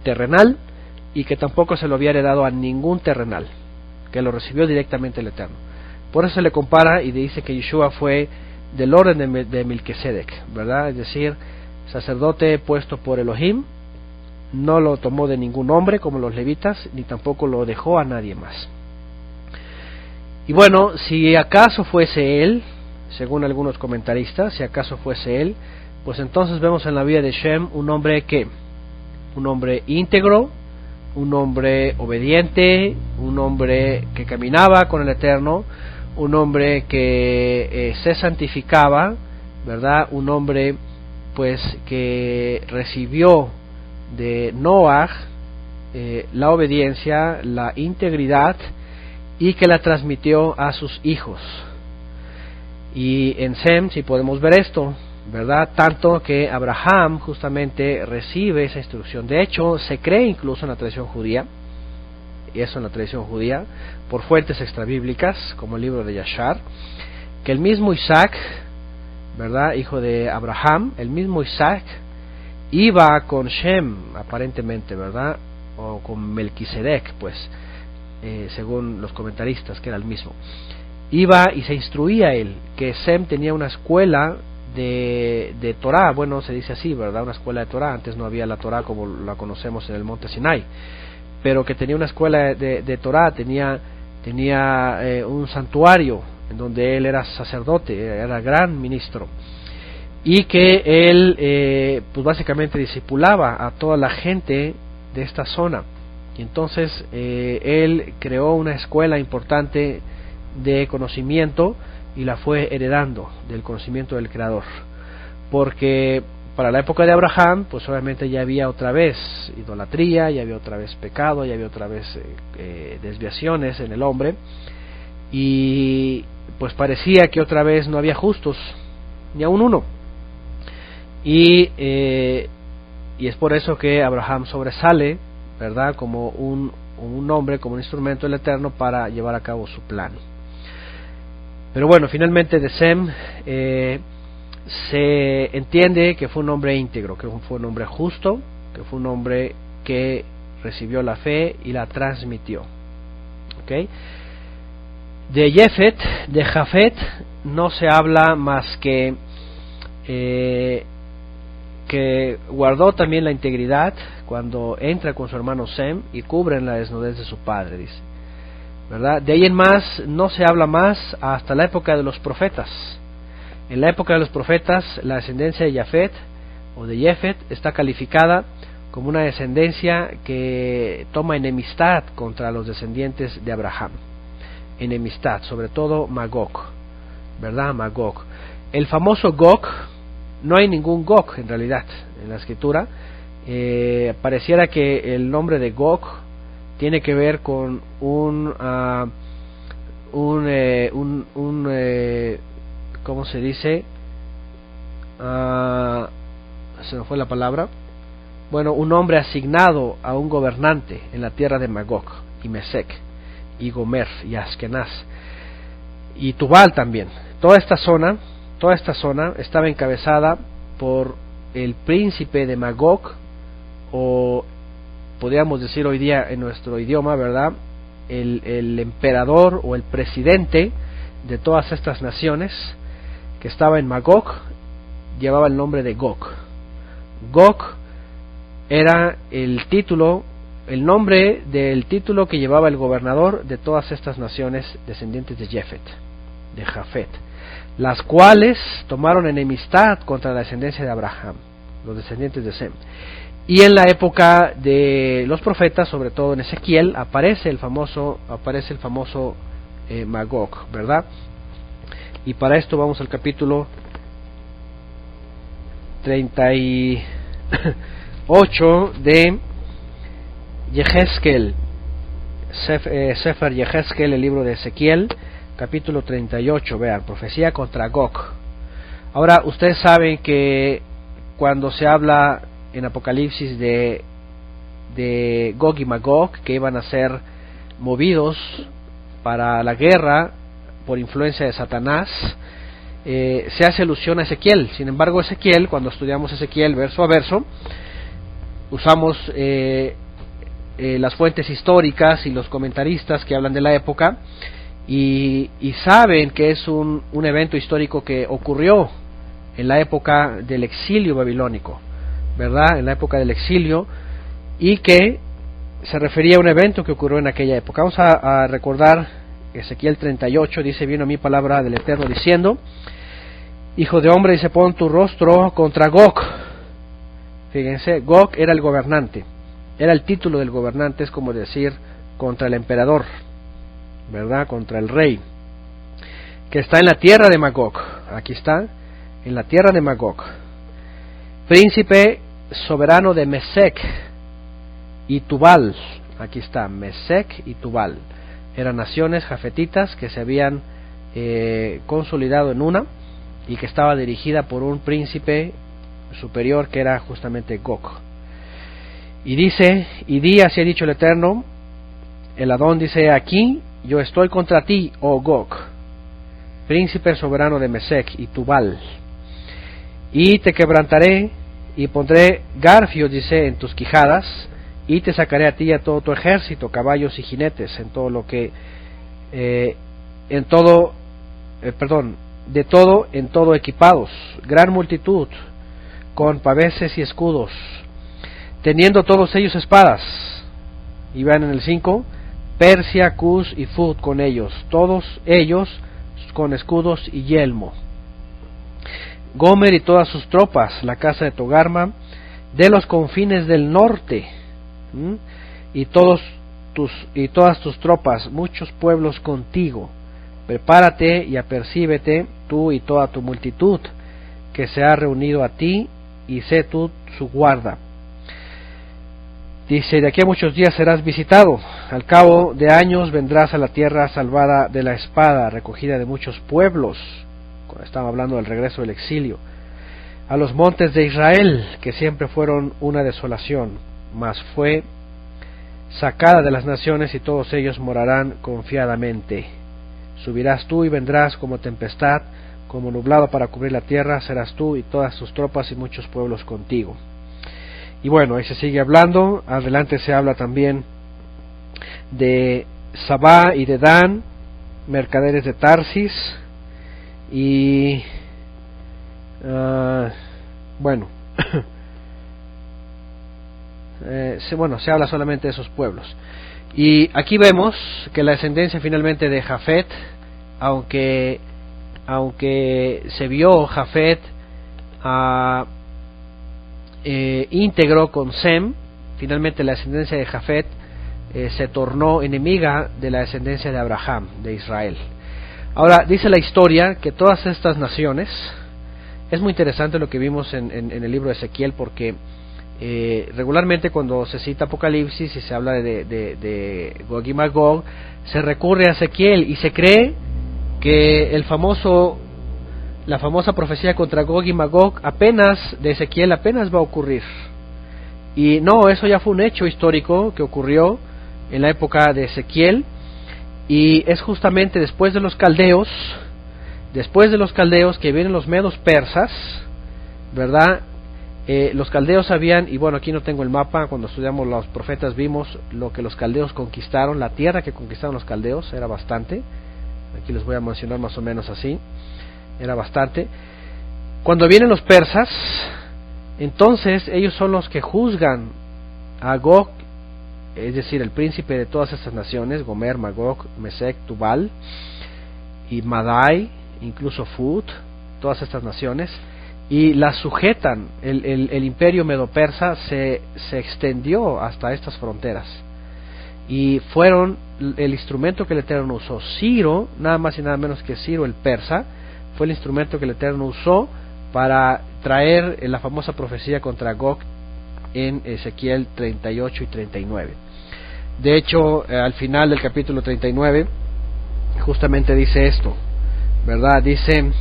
terrenal, y que tampoco se lo había heredado a ningún terrenal, que lo recibió directamente el Eterno. Por eso se le compara y dice que Yeshua fue del orden de Melquisedec, ¿verdad? Es decir, sacerdote puesto por Elohim, no lo tomó de ningún hombre como los levitas, ni tampoco lo dejó a nadie más. Y si acaso fuese él, según algunos comentaristas, si acaso fuese él, pues entonces vemos en la vida de Shem un hombre íntegro, un hombre obediente, un hombre que caminaba con el Eterno, un hombre que se santificaba, ¿verdad? Un hombre que recibió de Noah la obediencia, la integridad, y que la transmitió a sus hijos. Y en Sem sí podemos ver esto, ¿verdad? Tanto que Abraham justamente recibe esa instrucción. De hecho, se cree incluso en la tradición judía, y eso en la tradición judía, por fuentes extrabíblicas, como el libro de Yashar, que el mismo Isaac, ¿verdad?, hijo de Abraham, el mismo Isaac iba con Shem, aparentemente, ¿verdad?, o con Melquisedec, según los comentaristas, que era el mismo. Iba y se instruía él, que Sem tenía una escuela de Torah, se dice así, ¿verdad?, una escuela de Torah. Antes no había la Torah como la conocemos en el monte Sinai, pero que tenía una escuela de Torah, tenía un santuario en donde él era sacerdote, era gran ministro, y que él básicamente discipulaba a toda la gente de esta zona. Y entonces él creó una escuela importante de conocimiento y la fue heredando del conocimiento del Creador, porque para la época de Abraham obviamente ya había otra vez idolatría, ya había otra vez pecado, ya había otra vez desviaciones en el hombre, y parecía que otra vez no había justos, ni aun uno, y es por eso que Abraham sobresale, ¿verdad?, como un hombre, como un instrumento del Eterno para llevar a cabo su plan. Pero finalmente de Sem se entiende que fue un hombre íntegro, que fue un hombre justo, que fue un hombre que recibió la fe y la transmitió. ¿Okay? De Jafet no se habla más que que guardó también la integridad cuando entra con su hermano Sem y cubren la desnudez de su padre, dice, ¿verdad? De ahí en más no se habla más hasta la época de los profetas. En la época de los profetas, la descendencia de Jafet o de Jefet está calificada como una descendencia que toma enemistad contra los descendientes de Abraham. Enemistad, sobre todo Magog, ¿verdad? Magog. El famoso Gog, no hay ningún Gog en realidad en la escritura. Pareciera que el nombre de Gog tiene que ver con ¿cómo se dice? Se me fue la palabra. Bueno, un hombre asignado a un gobernante en la tierra de Magog y Mesec y Gomer y Askenaz y Tubal también. Toda esta zona estaba encabezada por el príncipe de Magog, o podríamos decir hoy día en nuestro idioma, ¿verdad? El emperador o el presidente de todas estas naciones que estaba en Magog llevaba el nombre de Gog. Gog era el nombre del título que llevaba el gobernador de todas estas naciones descendientes de Jafet, las cuales tomaron enemistad contra la descendencia de Abraham, los descendientes de Sem. Y en la época de los profetas, sobre todo en Ezequiel, aparece el famoso Magog, ¿verdad? Y para esto vamos al capítulo 38 de Yehezkel, Sefer Yehezkel, el libro de Ezequiel, capítulo 38, vean, profecía contra Gog. Ahora, ustedes saben que cuando se habla en Apocalipsis de Gog y Magog, que iban a ser movidos para la guerra por influencia de Satanás, se hace alusión a Ezequiel. Sin embargo, Ezequiel, cuando estudiamos Ezequiel verso a verso, usamos las fuentes históricas y los comentaristas que hablan de la época y saben que es un evento histórico que ocurrió en la época del exilio babilónico, ¿verdad? En la época del exilio, y que se refería a un evento que ocurrió en aquella época. Vamos a recordar Ezequiel 38, dice: vino a mí palabra del Eterno diciendo: hijo de hombre, dice, pon tu rostro contra Gog. Fíjense, Gog era el gobernante, era el título del gobernante, es como decir contra el emperador, ¿verdad? Contra el rey, que está en la tierra de Magog. Aquí está, en la tierra de Magog. Príncipe soberano de Mesec y Tubal. Aquí está, Mesec y Tubal. Eran naciones jafetitas que se habían consolidado en una y que estaba dirigida por un príncipe superior que era justamente Gog. Y dice: y di, así ha dicho el Eterno, el Adón dice: aquí yo estoy contra ti, oh Gog, príncipe soberano de Mesec y Tubal, y te quebrantaré y pondré garfios, dice, en tus quijadas, y te sacaré a ti y a todo tu ejército, caballos y jinetes, en todo lo que en todo equipados, gran multitud, con paveses y escudos, teniendo todos ellos espadas. Y vean en el 5, Persia, Cus y Fud con ellos, todos ellos con escudos y yelmo. Gomer y todas sus tropas, la casa de Togarma, de los confines del norte, y todas tus tropas, muchos pueblos contigo. Prepárate y apercíbete, tú y toda tu multitud, que se ha reunido a ti, y sé tú su guarda. Dice: de aquí a muchos días serás visitado, al cabo de años vendrás a la tierra salvada de la espada, recogida de muchos pueblos, cuando estamos hablando del regreso del exilio, a los montes de Israel, que siempre fueron una desolación, mas fue sacada de las naciones, y todos ellos morarán confiadamente. Subirás tú y vendrás como tempestad, como nublado para cubrir la tierra, serás tú y todas tus tropas y muchos pueblos contigo. Y bueno, ahí se sigue hablando. Adelante se habla también de Sabá y de Dan, mercaderes de Tarsis, y Bueno, se habla solamente de esos pueblos. Y aquí vemos que la descendencia finalmente de Jafet, aunque se vio Jafet íntegro con Sem, finalmente la descendencia de Jafet se tornó enemiga de la descendencia de Abraham, de Israel. Ahora, dice la historia que todas estas naciones, es muy interesante lo que vimos en el libro de Ezequiel, porque regularmente cuando se cita Apocalipsis y se habla de Gog y Magog, se recurre a Ezequiel y se cree que la famosa profecía contra Gog y Magog de Ezequiel apenas va a ocurrir. Y no, eso ya fue un hecho histórico que ocurrió en la época de Ezequiel, y es justamente después de los caldeos que vienen los medos persas, ¿verdad? Los caldeos habían, y bueno, aquí no tengo el mapa, cuando estudiamos los profetas vimos lo que los caldeos conquistaron, la tierra que conquistaron los caldeos era bastante, aquí les voy a mencionar más o menos así, era bastante. Cuando vienen los persas, entonces ellos son los que juzgan a Gog, es decir, el príncipe de todas estas naciones, Gomer, Magog, Mesec, Tubal y Madai, incluso Fut, todas estas naciones, y las sujetan. El imperio medo-persa se extendió hasta estas fronteras, y fueron el instrumento que el Eterno usó. Ciro, nada más y nada menos que Ciro el persa, fue el instrumento que el Eterno usó para traer la famosa profecía contra Gog en Ezequiel 38 y 39. De hecho, al final del capítulo 39 justamente dice esto, ¿verdad? Dice en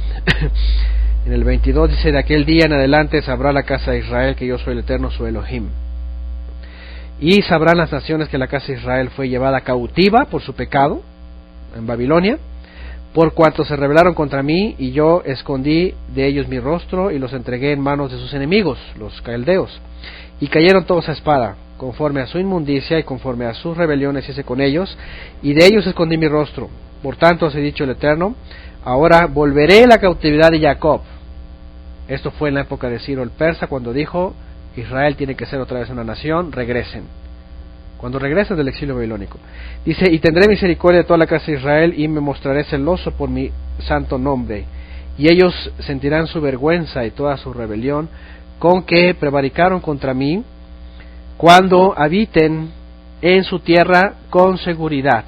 el 22, dice: de aquel día en adelante sabrá la casa de Israel que yo soy el Eterno, su Elohim. Y sabrán las naciones que la casa de Israel fue llevada cautiva por su pecado en Babilonia, por cuanto se rebelaron contra mí, y yo escondí de ellos mi rostro y los entregué en manos de sus enemigos, los caldeos, y cayeron todos a espada, conforme a su inmundicia y conforme a sus rebeliones hice con ellos, y de ellos escondí mi rostro. Por tanto, así ha dicho el Eterno: ahora volveré la cautividad de Jacob. Esto fue en la época de Ciro el persa, cuando dijo: Israel tiene que ser otra vez una nación, regresen. Cuando regresen del exilio babilónico. Dice: y tendré misericordia de toda la casa de Israel, y me mostraré celoso por mi santo nombre. Y ellos sentirán su vergüenza y toda su rebelión, con que prevaricaron contra mí, cuando habiten en su tierra con seguridad,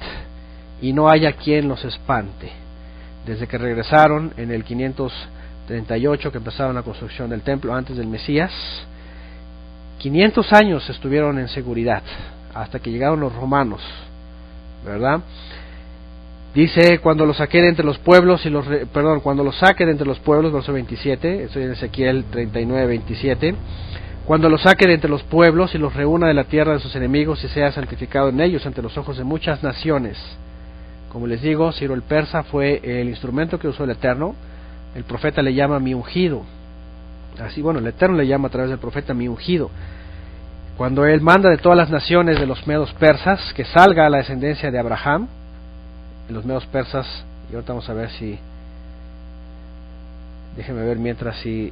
y no haya quien los espante. Desde que regresaron en el 538, que empezaron la construcción del templo antes del Mesías, 500 años estuvieron en seguridad, hasta que llegaron los romanos, ¿verdad? Dice: cuando los saqué de entre los pueblos cuando los saque de entre los pueblos, verso 27, estoy en Ezequiel 39, 27. Cuando los saque de entre los pueblos y los reúna de la tierra de sus enemigos, y sea santificado en ellos ante los ojos de muchas naciones. Como les digo, Ciro el persa fue el instrumento que usó el Eterno. El profeta le llama mi ungido. Así, bueno, el Eterno le llama a través del profeta mi ungido. Cuando él manda de todas las naciones de los medos persas que salga a la descendencia de Abraham, los medos persas, y ahorita vamos a ver si, déjenme ver mientras si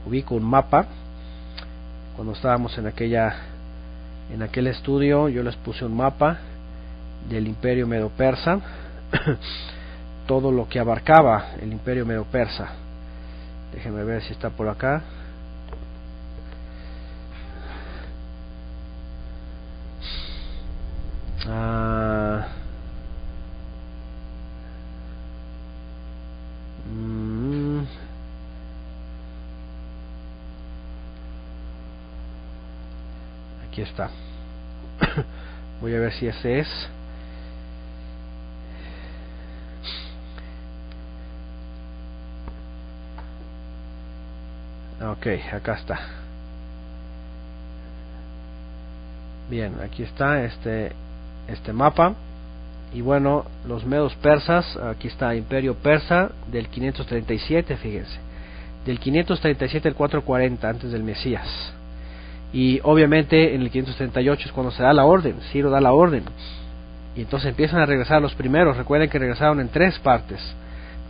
ubico un mapa. Cuando estábamos en aquel estudio, yo les puse un mapa del imperio medo-persa, todo lo que abarcaba el imperio medo-persa. Déjenme ver si está por acá. Aquí está. Voy a ver si ese es. Ok, acá está. Bien, aquí está este mapa. Y bueno, los medos persas, aquí está Imperio Persa del 537, fíjense. Del 537 al 440 antes del Mesías. Y obviamente en el 538 es cuando se da la orden, Ciro da la orden. Y entonces empiezan a regresar los primeros. Recuerden que regresaron en 3 partes.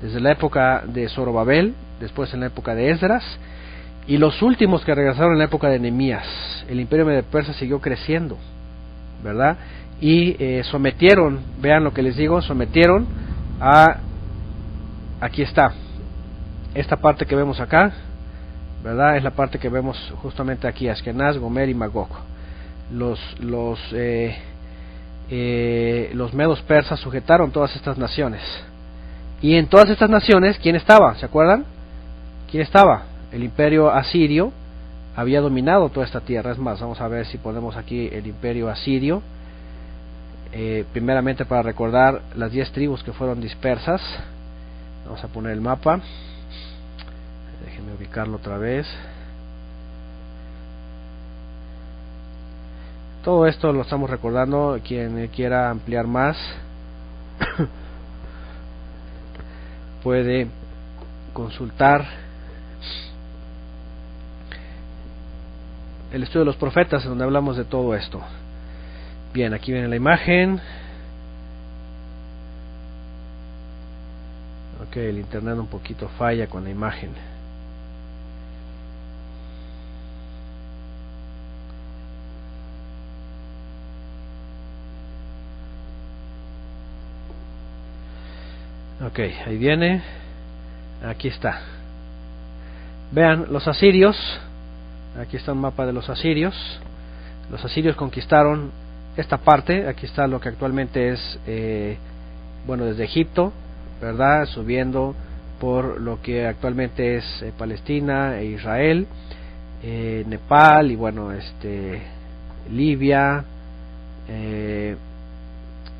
Desde la época de Zorobabel, después en la época de Esdras, y los últimos que regresaron en la época de Nehemías. El imperio medo-persa siguió creciendo, ¿verdad? Y sometieron, vean lo que les digo, sometieron aquí está, esta parte que vemos acá, ¿verdad? Es la parte que vemos justamente aquí, Askenaz, Gomer y Magog. Los medos persas sujetaron todas estas naciones. Y en todas estas naciones, ¿quién estaba? ¿Se acuerdan? ¿Quién estaba? El imperio asirio había dominado toda esta tierra. Es más, vamos a ver si ponemos aquí el imperio asirio. Primeramente para recordar las 10 tribus que fueron dispersas. Vamos a poner el mapa. Déjenme ubicarlo otra vez. Todo esto lo estamos recordando. Quien quiera ampliar más puede consultar el estudio de los profetas, en donde hablamos de todo esto. Bien, aquí viene la imagen. Ok, el internet un poquito falla con la imagen. Ok, ahí viene. Aquí está. Vean, los asirios. Aquí está un mapa de los asirios. Los asirios conquistaron esta parte. Aquí está lo que actualmente es, desde Egipto, ¿verdad? Subiendo por lo que actualmente es Palestina e Israel, Nepal y Libia,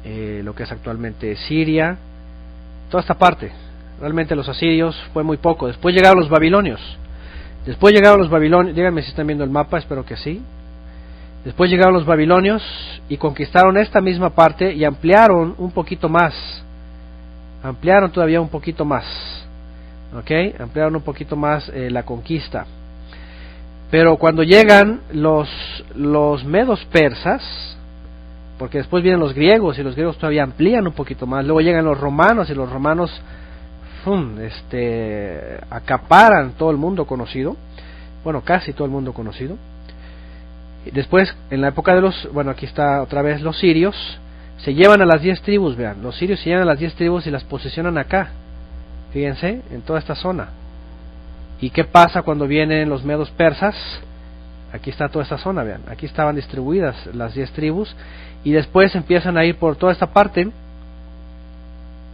lo que es actualmente Siria. Toda esta parte, realmente los asirios fue muy poco. Después llegaron los babilonios. Díganme si están viendo el mapa, espero que sí. Después llegaron los babilonios y conquistaron esta misma parte y ampliaron un poquito más. Ampliaron todavía un poquito más. ¿Ok? Ampliaron un poquito más la conquista. Pero cuando llegan los medos persas, porque después vienen los griegos y los griegos todavía amplían un poquito más, luego llegan los romanos y los romanos acaparan todo el mundo conocido, casi todo el mundo conocido. Y después, en la época de aquí está otra vez los sirios, se llevan a las 10 tribus, vean, los sirios se llevan a las 10 tribus y las posicionan acá, fíjense, en toda esta zona. ¿Y qué pasa cuando vienen los medos persas? Aquí está toda esta zona, vean, aquí estaban distribuidas las 10 tribus, y después empiezan a ir por toda esta parte.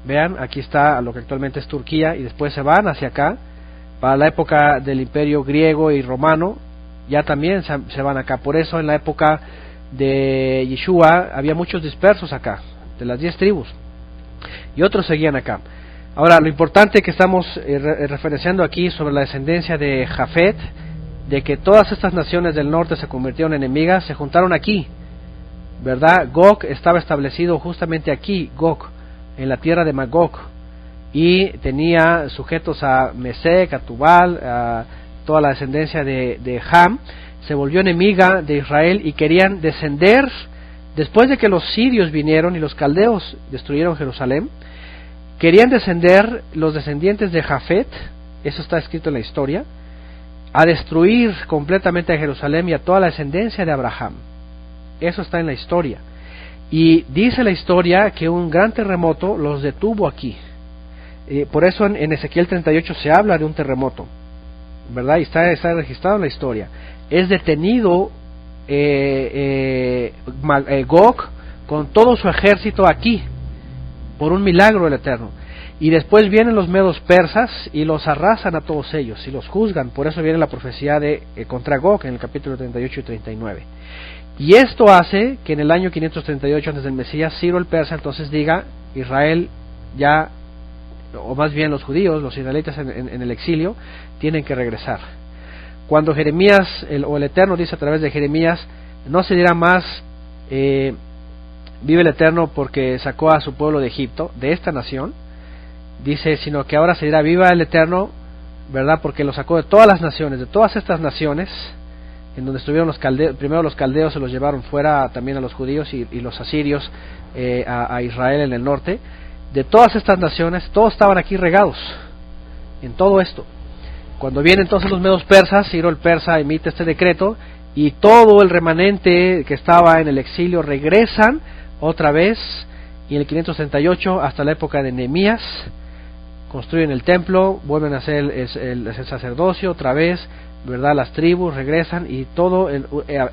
Vean, aquí está lo que actualmente es Turquía, y después se van hacia acá. Para la época del imperio griego y romano, ya también se van acá. Por eso en la época de Yeshua había muchos dispersos acá, de las 10 tribus, y otros seguían acá. Ahora, lo importante que estamos referenciando aquí sobre la descendencia de Jafet, de que todas estas naciones del norte se convirtieron en enemigas, se juntaron aquí, ¿verdad? Gog estaba establecido justamente aquí, Gog, en la tierra de Magog, y tenía sujetos a Mesec, a Tubal, a toda la descendencia de Ham. Se volvió enemiga de Israel y querían descender, después de que los sirios vinieron y los caldeos destruyeron Jerusalén, querían descender los descendientes de Jafet, eso está escrito en la historia, a destruir completamente a Jerusalén y a toda la descendencia de Abraham. Eso está en la historia. Y dice la historia que un gran terremoto los detuvo aquí. Por eso en Ezequiel 38 se habla de un terremoto, ¿verdad? Y está registrado en la historia. Es detenido Gog con todo su ejército aquí, por un milagro del Eterno. Y después vienen los medos persas y los arrasan a todos ellos y los juzgan. Por eso viene la profecía contra Gog en el capítulo 38 y 39. Y esto hace que en el año 538 antes del Mesías, Ciro el persa entonces diga: Israel ya, o más bien los judíos, los israelitas en el exilio, tienen que regresar. Cuando Jeremías, el Eterno dice a través de Jeremías: no se dirá más vive el Eterno porque sacó a su pueblo de Egipto, de esta nación, dice, sino que ahora se dirá: viva el Eterno, ¿verdad? Porque lo sacó de todas las naciones, de todas estas naciones en donde estuvieron los caldeos. Primero los caldeos se los llevaron fuera también a los judíos, y los asirios a Israel en el norte. De todas estas naciones, todos estaban aquí regados en todo esto. Cuando vienen entonces los medos persas, Ciro el persa emite este decreto y todo el remanente que estaba en el exilio regresan otra vez, y en el 538 hasta la época de Nehemías construyen el templo, vuelven a hacer el sacerdocio otra vez, ¿verdad? Las tribus regresan y todo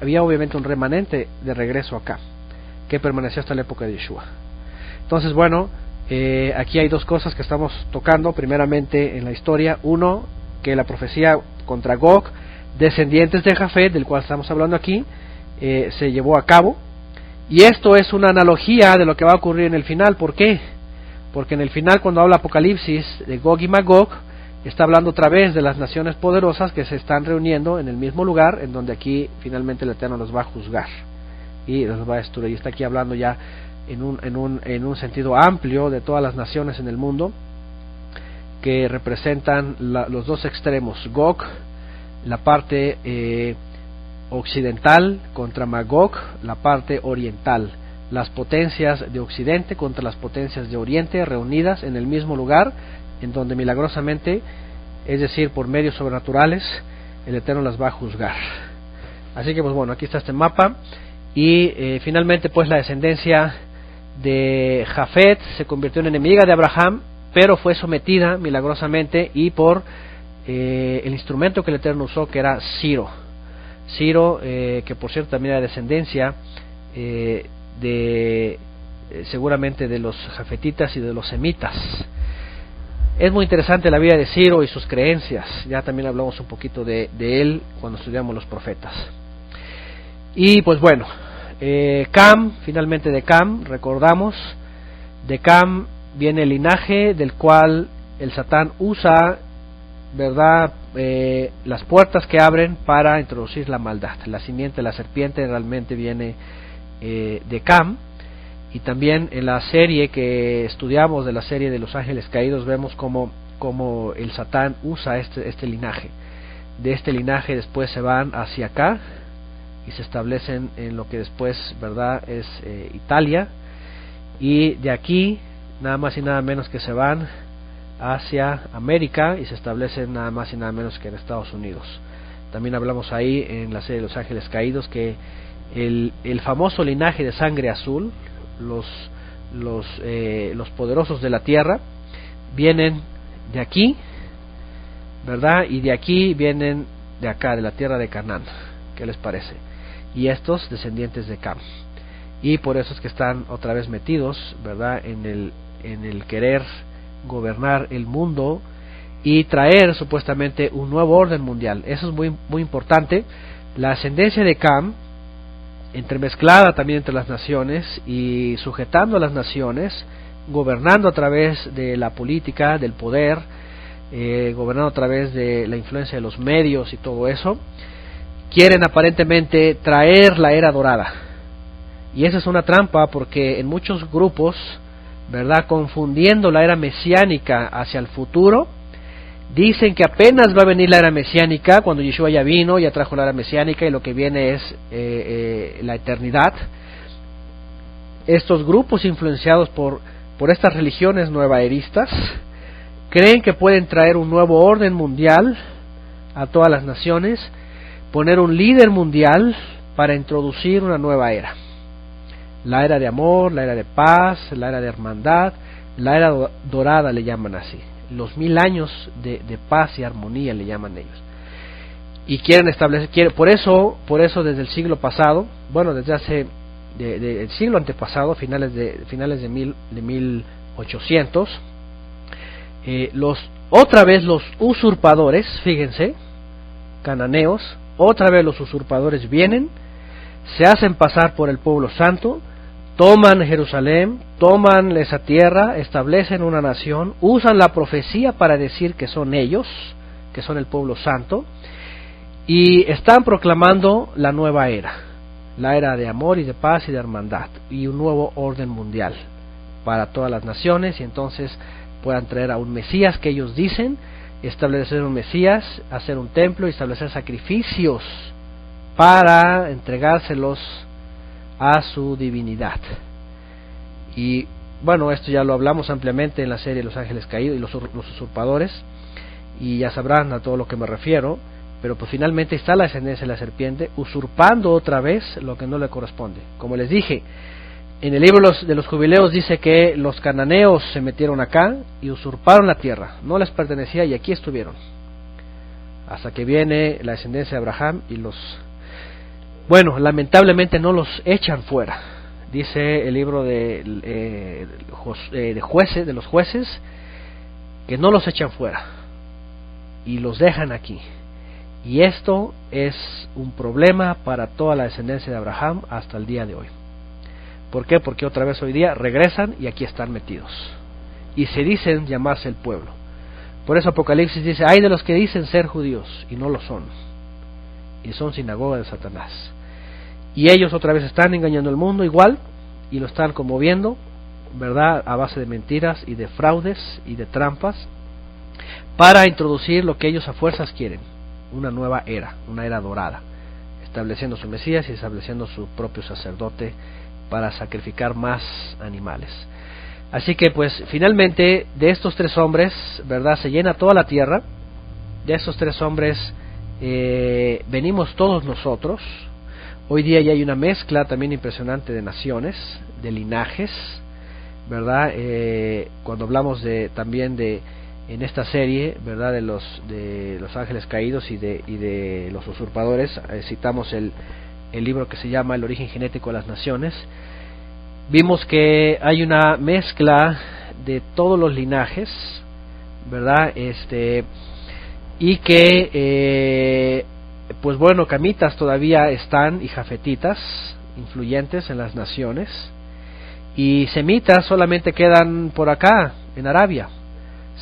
había obviamente un remanente de regreso acá que permaneció hasta la época de Yeshua. Entonces, bueno, aquí hay dos cosas que estamos tocando. Primeramente en la historia, uno, que la profecía contra Gog, descendientes de Jafet, del cual estamos hablando aquí, se llevó a cabo, y esto es una analogía de lo que va a ocurrir en el final. ¿Por qué? Porque en el final, cuando habla Apocalipsis de Gog y Magog, está hablando otra vez de las naciones poderosas que se están reuniendo en el mismo lugar, en donde aquí finalmente el Eterno los va a juzgar y los va a destruir. Y está aquí hablando ya en un sentido amplio de todas las naciones en el mundo que representan los dos extremos: Gog, la parte occidental, contra Magog, la parte oriental, las potencias de Occidente contra las potencias de Oriente reunidas en el mismo lugar, en donde milagrosamente, es decir, por medios sobrenaturales, el Eterno las va a juzgar. Así que pues bueno, aquí está este mapa. Y finalmente pues la descendencia de Jafet se convirtió en enemiga de Abraham, pero fue sometida milagrosamente y por el instrumento que el Eterno usó, que era Ciro, que por cierto también era descendencia seguramente de los jafetitas y de los semitas. Es muy interesante la vida de Ciro y sus creencias. Ya también hablamos un poquito de él cuando estudiamos los profetas. Y pues bueno, Cam, finalmente de Cam, recordamos, de Cam viene el linaje del cual el Satán usa, ¿verdad?, las puertas que abren para introducir la maldad. La simiente de la serpiente realmente viene de Cam. Y también en la serie que estudiamos, de la serie de los ángeles caídos, vemos cómo el Satán usa este linaje. De este linaje después se van hacia acá y se establecen en lo que después, ¿verdad?, es Italia, y de aquí nada más y nada menos que se van hacia América y se establecen nada más y nada menos que en Estados Unidos. También hablamos ahí en la serie de los ángeles caídos que el famoso linaje de sangre azul, los poderosos de la tierra, vienen de aquí, ¿verdad? Y de aquí vienen de acá, de la tierra de Canaán. ¿Qué les parece? Y estos descendientes de Cam. Y por eso es que están otra vez metidos, ¿verdad?, en el querer gobernar el mundo y traer supuestamente un nuevo orden mundial. Eso es muy, muy importante. La ascendencia de Cam, entremezclada también entre las naciones y sujetando a las naciones, gobernando a través de la política, del poder, gobernando a través de la influencia de los medios y todo eso, quieren aparentemente traer la era dorada. Y esa es una trampa, porque en muchos grupos, ¿verdad?, confundiendo la era mesiánica hacia el futuro, dicen que apenas va a venir la era mesiánica, cuando Yeshua ya vino, ya trajo la era mesiánica y lo que viene es la eternidad. Estos grupos influenciados por estas religiones nuevaeristas creen que pueden traer un nuevo orden mundial a todas las naciones, poner un líder mundial para introducir una nueva era. La era de amor, la era de paz, la era de hermandad, la era dorada le llaman así. Los 1000 años de paz y armonía le llaman ellos. Y quieren establecer, por eso desde el siglo pasado, bueno, desde hace el siglo antepasado, finales de 1800, otra vez los usurpadores, fíjense, cananeos, otra vez los usurpadores vienen, se hacen pasar por el pueblo santo, toman Jerusalén, toman esa tierra, establecen una nación, usan la profecía para decir que son ellos, que son el pueblo santo, y están proclamando la nueva era, la era de amor y de paz y de hermandad, y un nuevo orden mundial para todas las naciones, y entonces puedan traer a un Mesías que ellos dicen, establecer un Mesías, hacer un templo y establecer sacrificios para entregárselos a su divinidad. Y bueno, esto ya lo hablamos ampliamente en la serie de los ángeles caídos y los usurpadores. y ya sabrán a todo lo que me refiero, pero pues finalmente está la descendencia de la serpiente usurpando otra vez lo que no le corresponde. Como les dije, en el libro de los jubileos dice que los cananeos se metieron acá y usurparon la tierra, no les pertenecía y aquí estuvieron, hasta que viene la descendencia de Abraham y lamentablemente no los echan fuera. Dice el libro de los jueces, que no los echan fuera y los dejan aquí. Y esto es un problema para toda la descendencia de Abraham hasta el día de hoy. ¿Por qué? Porque otra vez hoy día regresan y aquí están metidos. Y se dicen llamarse el pueblo. Por eso Apocalipsis dice, hay de los que dicen ser judíos y no lo son. Y son sinagoga de Satanás. Y ellos otra vez están engañando al mundo igual y lo están conmoviendo, ¿verdad? A base de mentiras y de fraudes y de trampas para introducir lo que ellos a fuerzas quieren. Una nueva era, una era dorada, estableciendo su Mesías y estableciendo su propio sacerdote para sacrificar más animales. Así que pues finalmente de estos tres hombres, ¿verdad? Se llena toda la tierra. De estos tres hombres venimos todos nosotros. Hoy día ya hay una mezcla también impresionante de naciones, de linajes, ¿verdad? Cuando hablamos también en esta serie, ¿verdad? De los ángeles caídos y de los usurpadores, citamos el libro que se llama El origen genético de las naciones. Vimos que hay una mezcla de todos los linajes, ¿verdad? Y que camitas todavía están y jafetitas influyentes en las naciones, y semitas solamente quedan por acá en Arabia.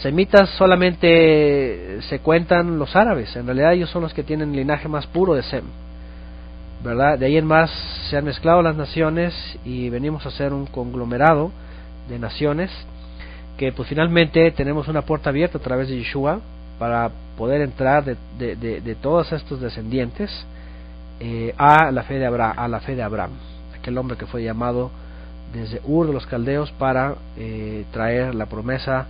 Semitas solamente se cuentan los árabes, en realidad ellos son los que tienen el linaje más puro de Sem, ¿verdad? De ahí en más se han mezclado las naciones y venimos a ser un conglomerado de naciones que pues finalmente tenemos una puerta abierta a través de Yeshua para poder entrar de todos estos descendientes a la fe de Abraham, aquel hombre que fue llamado desde Ur de los Caldeos para traer la promesa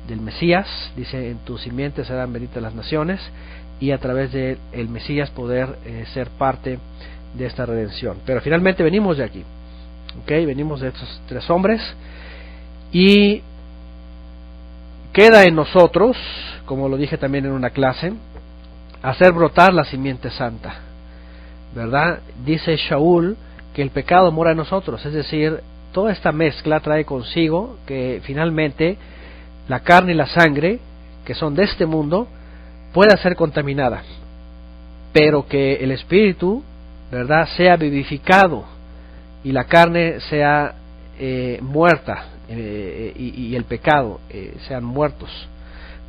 del Mesías. Dice, en tu simiente serán benditas las naciones, y a través de el Mesías poder ser parte de esta redención. Pero finalmente venimos de aquí, venimos de estos tres hombres, y queda en nosotros, como lo dije también en una clase, hacer brotar la simiente santa, ¿verdad? Dice Shaul que el pecado mora en nosotros, es decir, toda esta mezcla trae consigo que finalmente la carne y la sangre, que son de este mundo, pueda ser contaminada, pero que el espíritu, ¿verdad?, sea vivificado y la carne sea muerta, y el pecado sean muertos.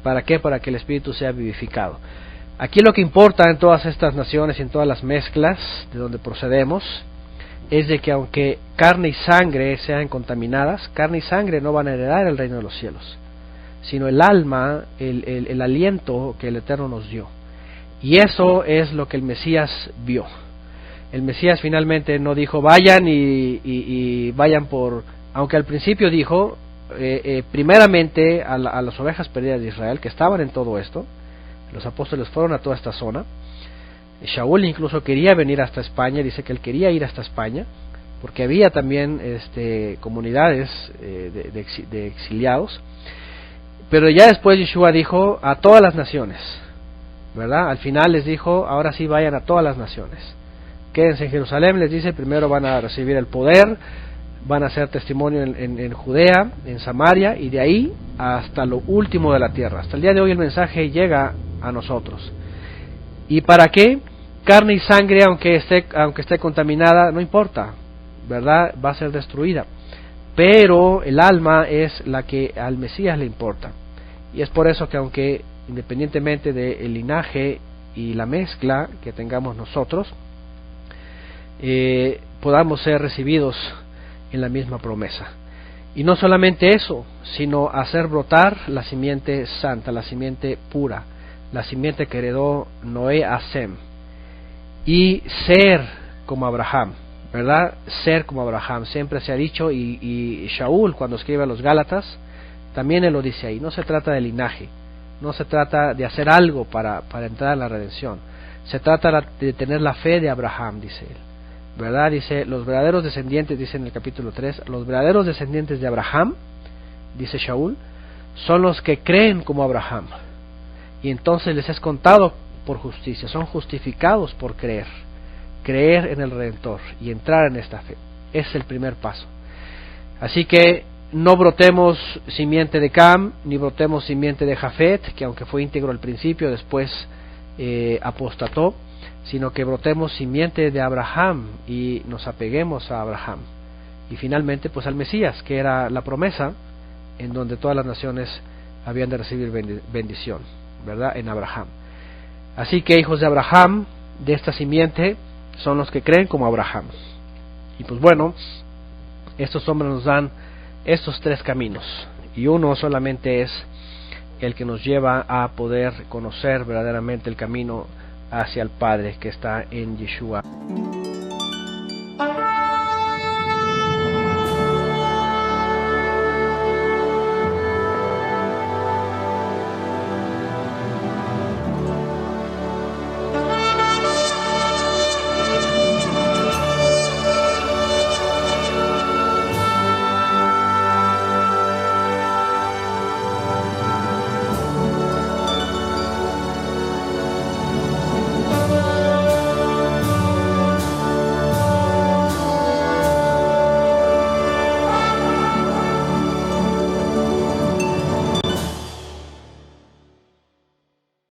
¿Para qué? Para que el espíritu sea vivificado. Aquí lo que importa en todas estas naciones y en todas las mezclas de donde procedemos es de que aunque carne y sangre sean contaminadas, carne y sangre no van a heredar el reino de los cielos, sino el alma, el aliento que el Eterno nos dio. Y eso es lo que el Mesías vio. El Mesías finalmente no dijo vayan y vayan por, aunque al principio dijo primeramente a las ovejas perdidas de Israel, que estaban en todo esto. Los apóstoles fueron a toda esta zona. Shaul incluso quería venir hasta España, dice que él quería ir hasta España, porque había también comunidades de exiliados. Pero ya después Yeshua dijo a todas las naciones, ¿verdad? Al final les dijo, ahora sí vayan a todas las naciones. Quédense en Jerusalén, les dice, primero van a recibir el poder, van a hacer testimonio en Judea, en Samaria, y de ahí hasta lo último de la tierra. Hasta el día de hoy el mensaje llega a nosotros. ¿Y para qué? Carne y sangre, aunque esté contaminada, no importa, ¿verdad? Va a ser destruida. Pero el alma es la que al Mesías le importa. Y es por eso que aunque independientemente del linaje y la mezcla que tengamos nosotros, podamos ser recibidos en la misma promesa. Y no solamente eso, sino hacer brotar la simiente santa, la simiente pura, la simiente que heredó Noé a Sem, y ser como Abraham, ¿verdad? Ser como Abraham, siempre se ha dicho, y Shaul cuando escribe a los Gálatas, también él lo dice ahí, no se trata de linaje, no se trata de hacer algo para entrar en la redención, se trata de tener la fe de Abraham, dice él, ¿verdad? Dice, los verdaderos descendientes, dice en el capítulo 3, los verdaderos descendientes de Abraham, dice Shaul, son los que creen como Abraham, y entonces les es contado por justicia, son justificados por creer en el Redentor y entrar en esta fe. Es el primer paso. Así que no brotemos simiente de Cam, ni brotemos simiente de Jafet, que aunque fue íntegro al principio, después apostató, sino que brotemos simiente de Abraham y nos apeguemos a Abraham. Y finalmente pues al Mesías, que era la promesa en donde todas las naciones habían de recibir bendición, ¿verdad? En Abraham. Así que hijos de Abraham, de esta simiente, son los que creen como Abraham. Y pues bueno, estos hombres nos dan estos tres caminos, y uno solamente es el que nos lleva a poder conocer verdaderamente el camino hacia el Padre, que está en Yeshua.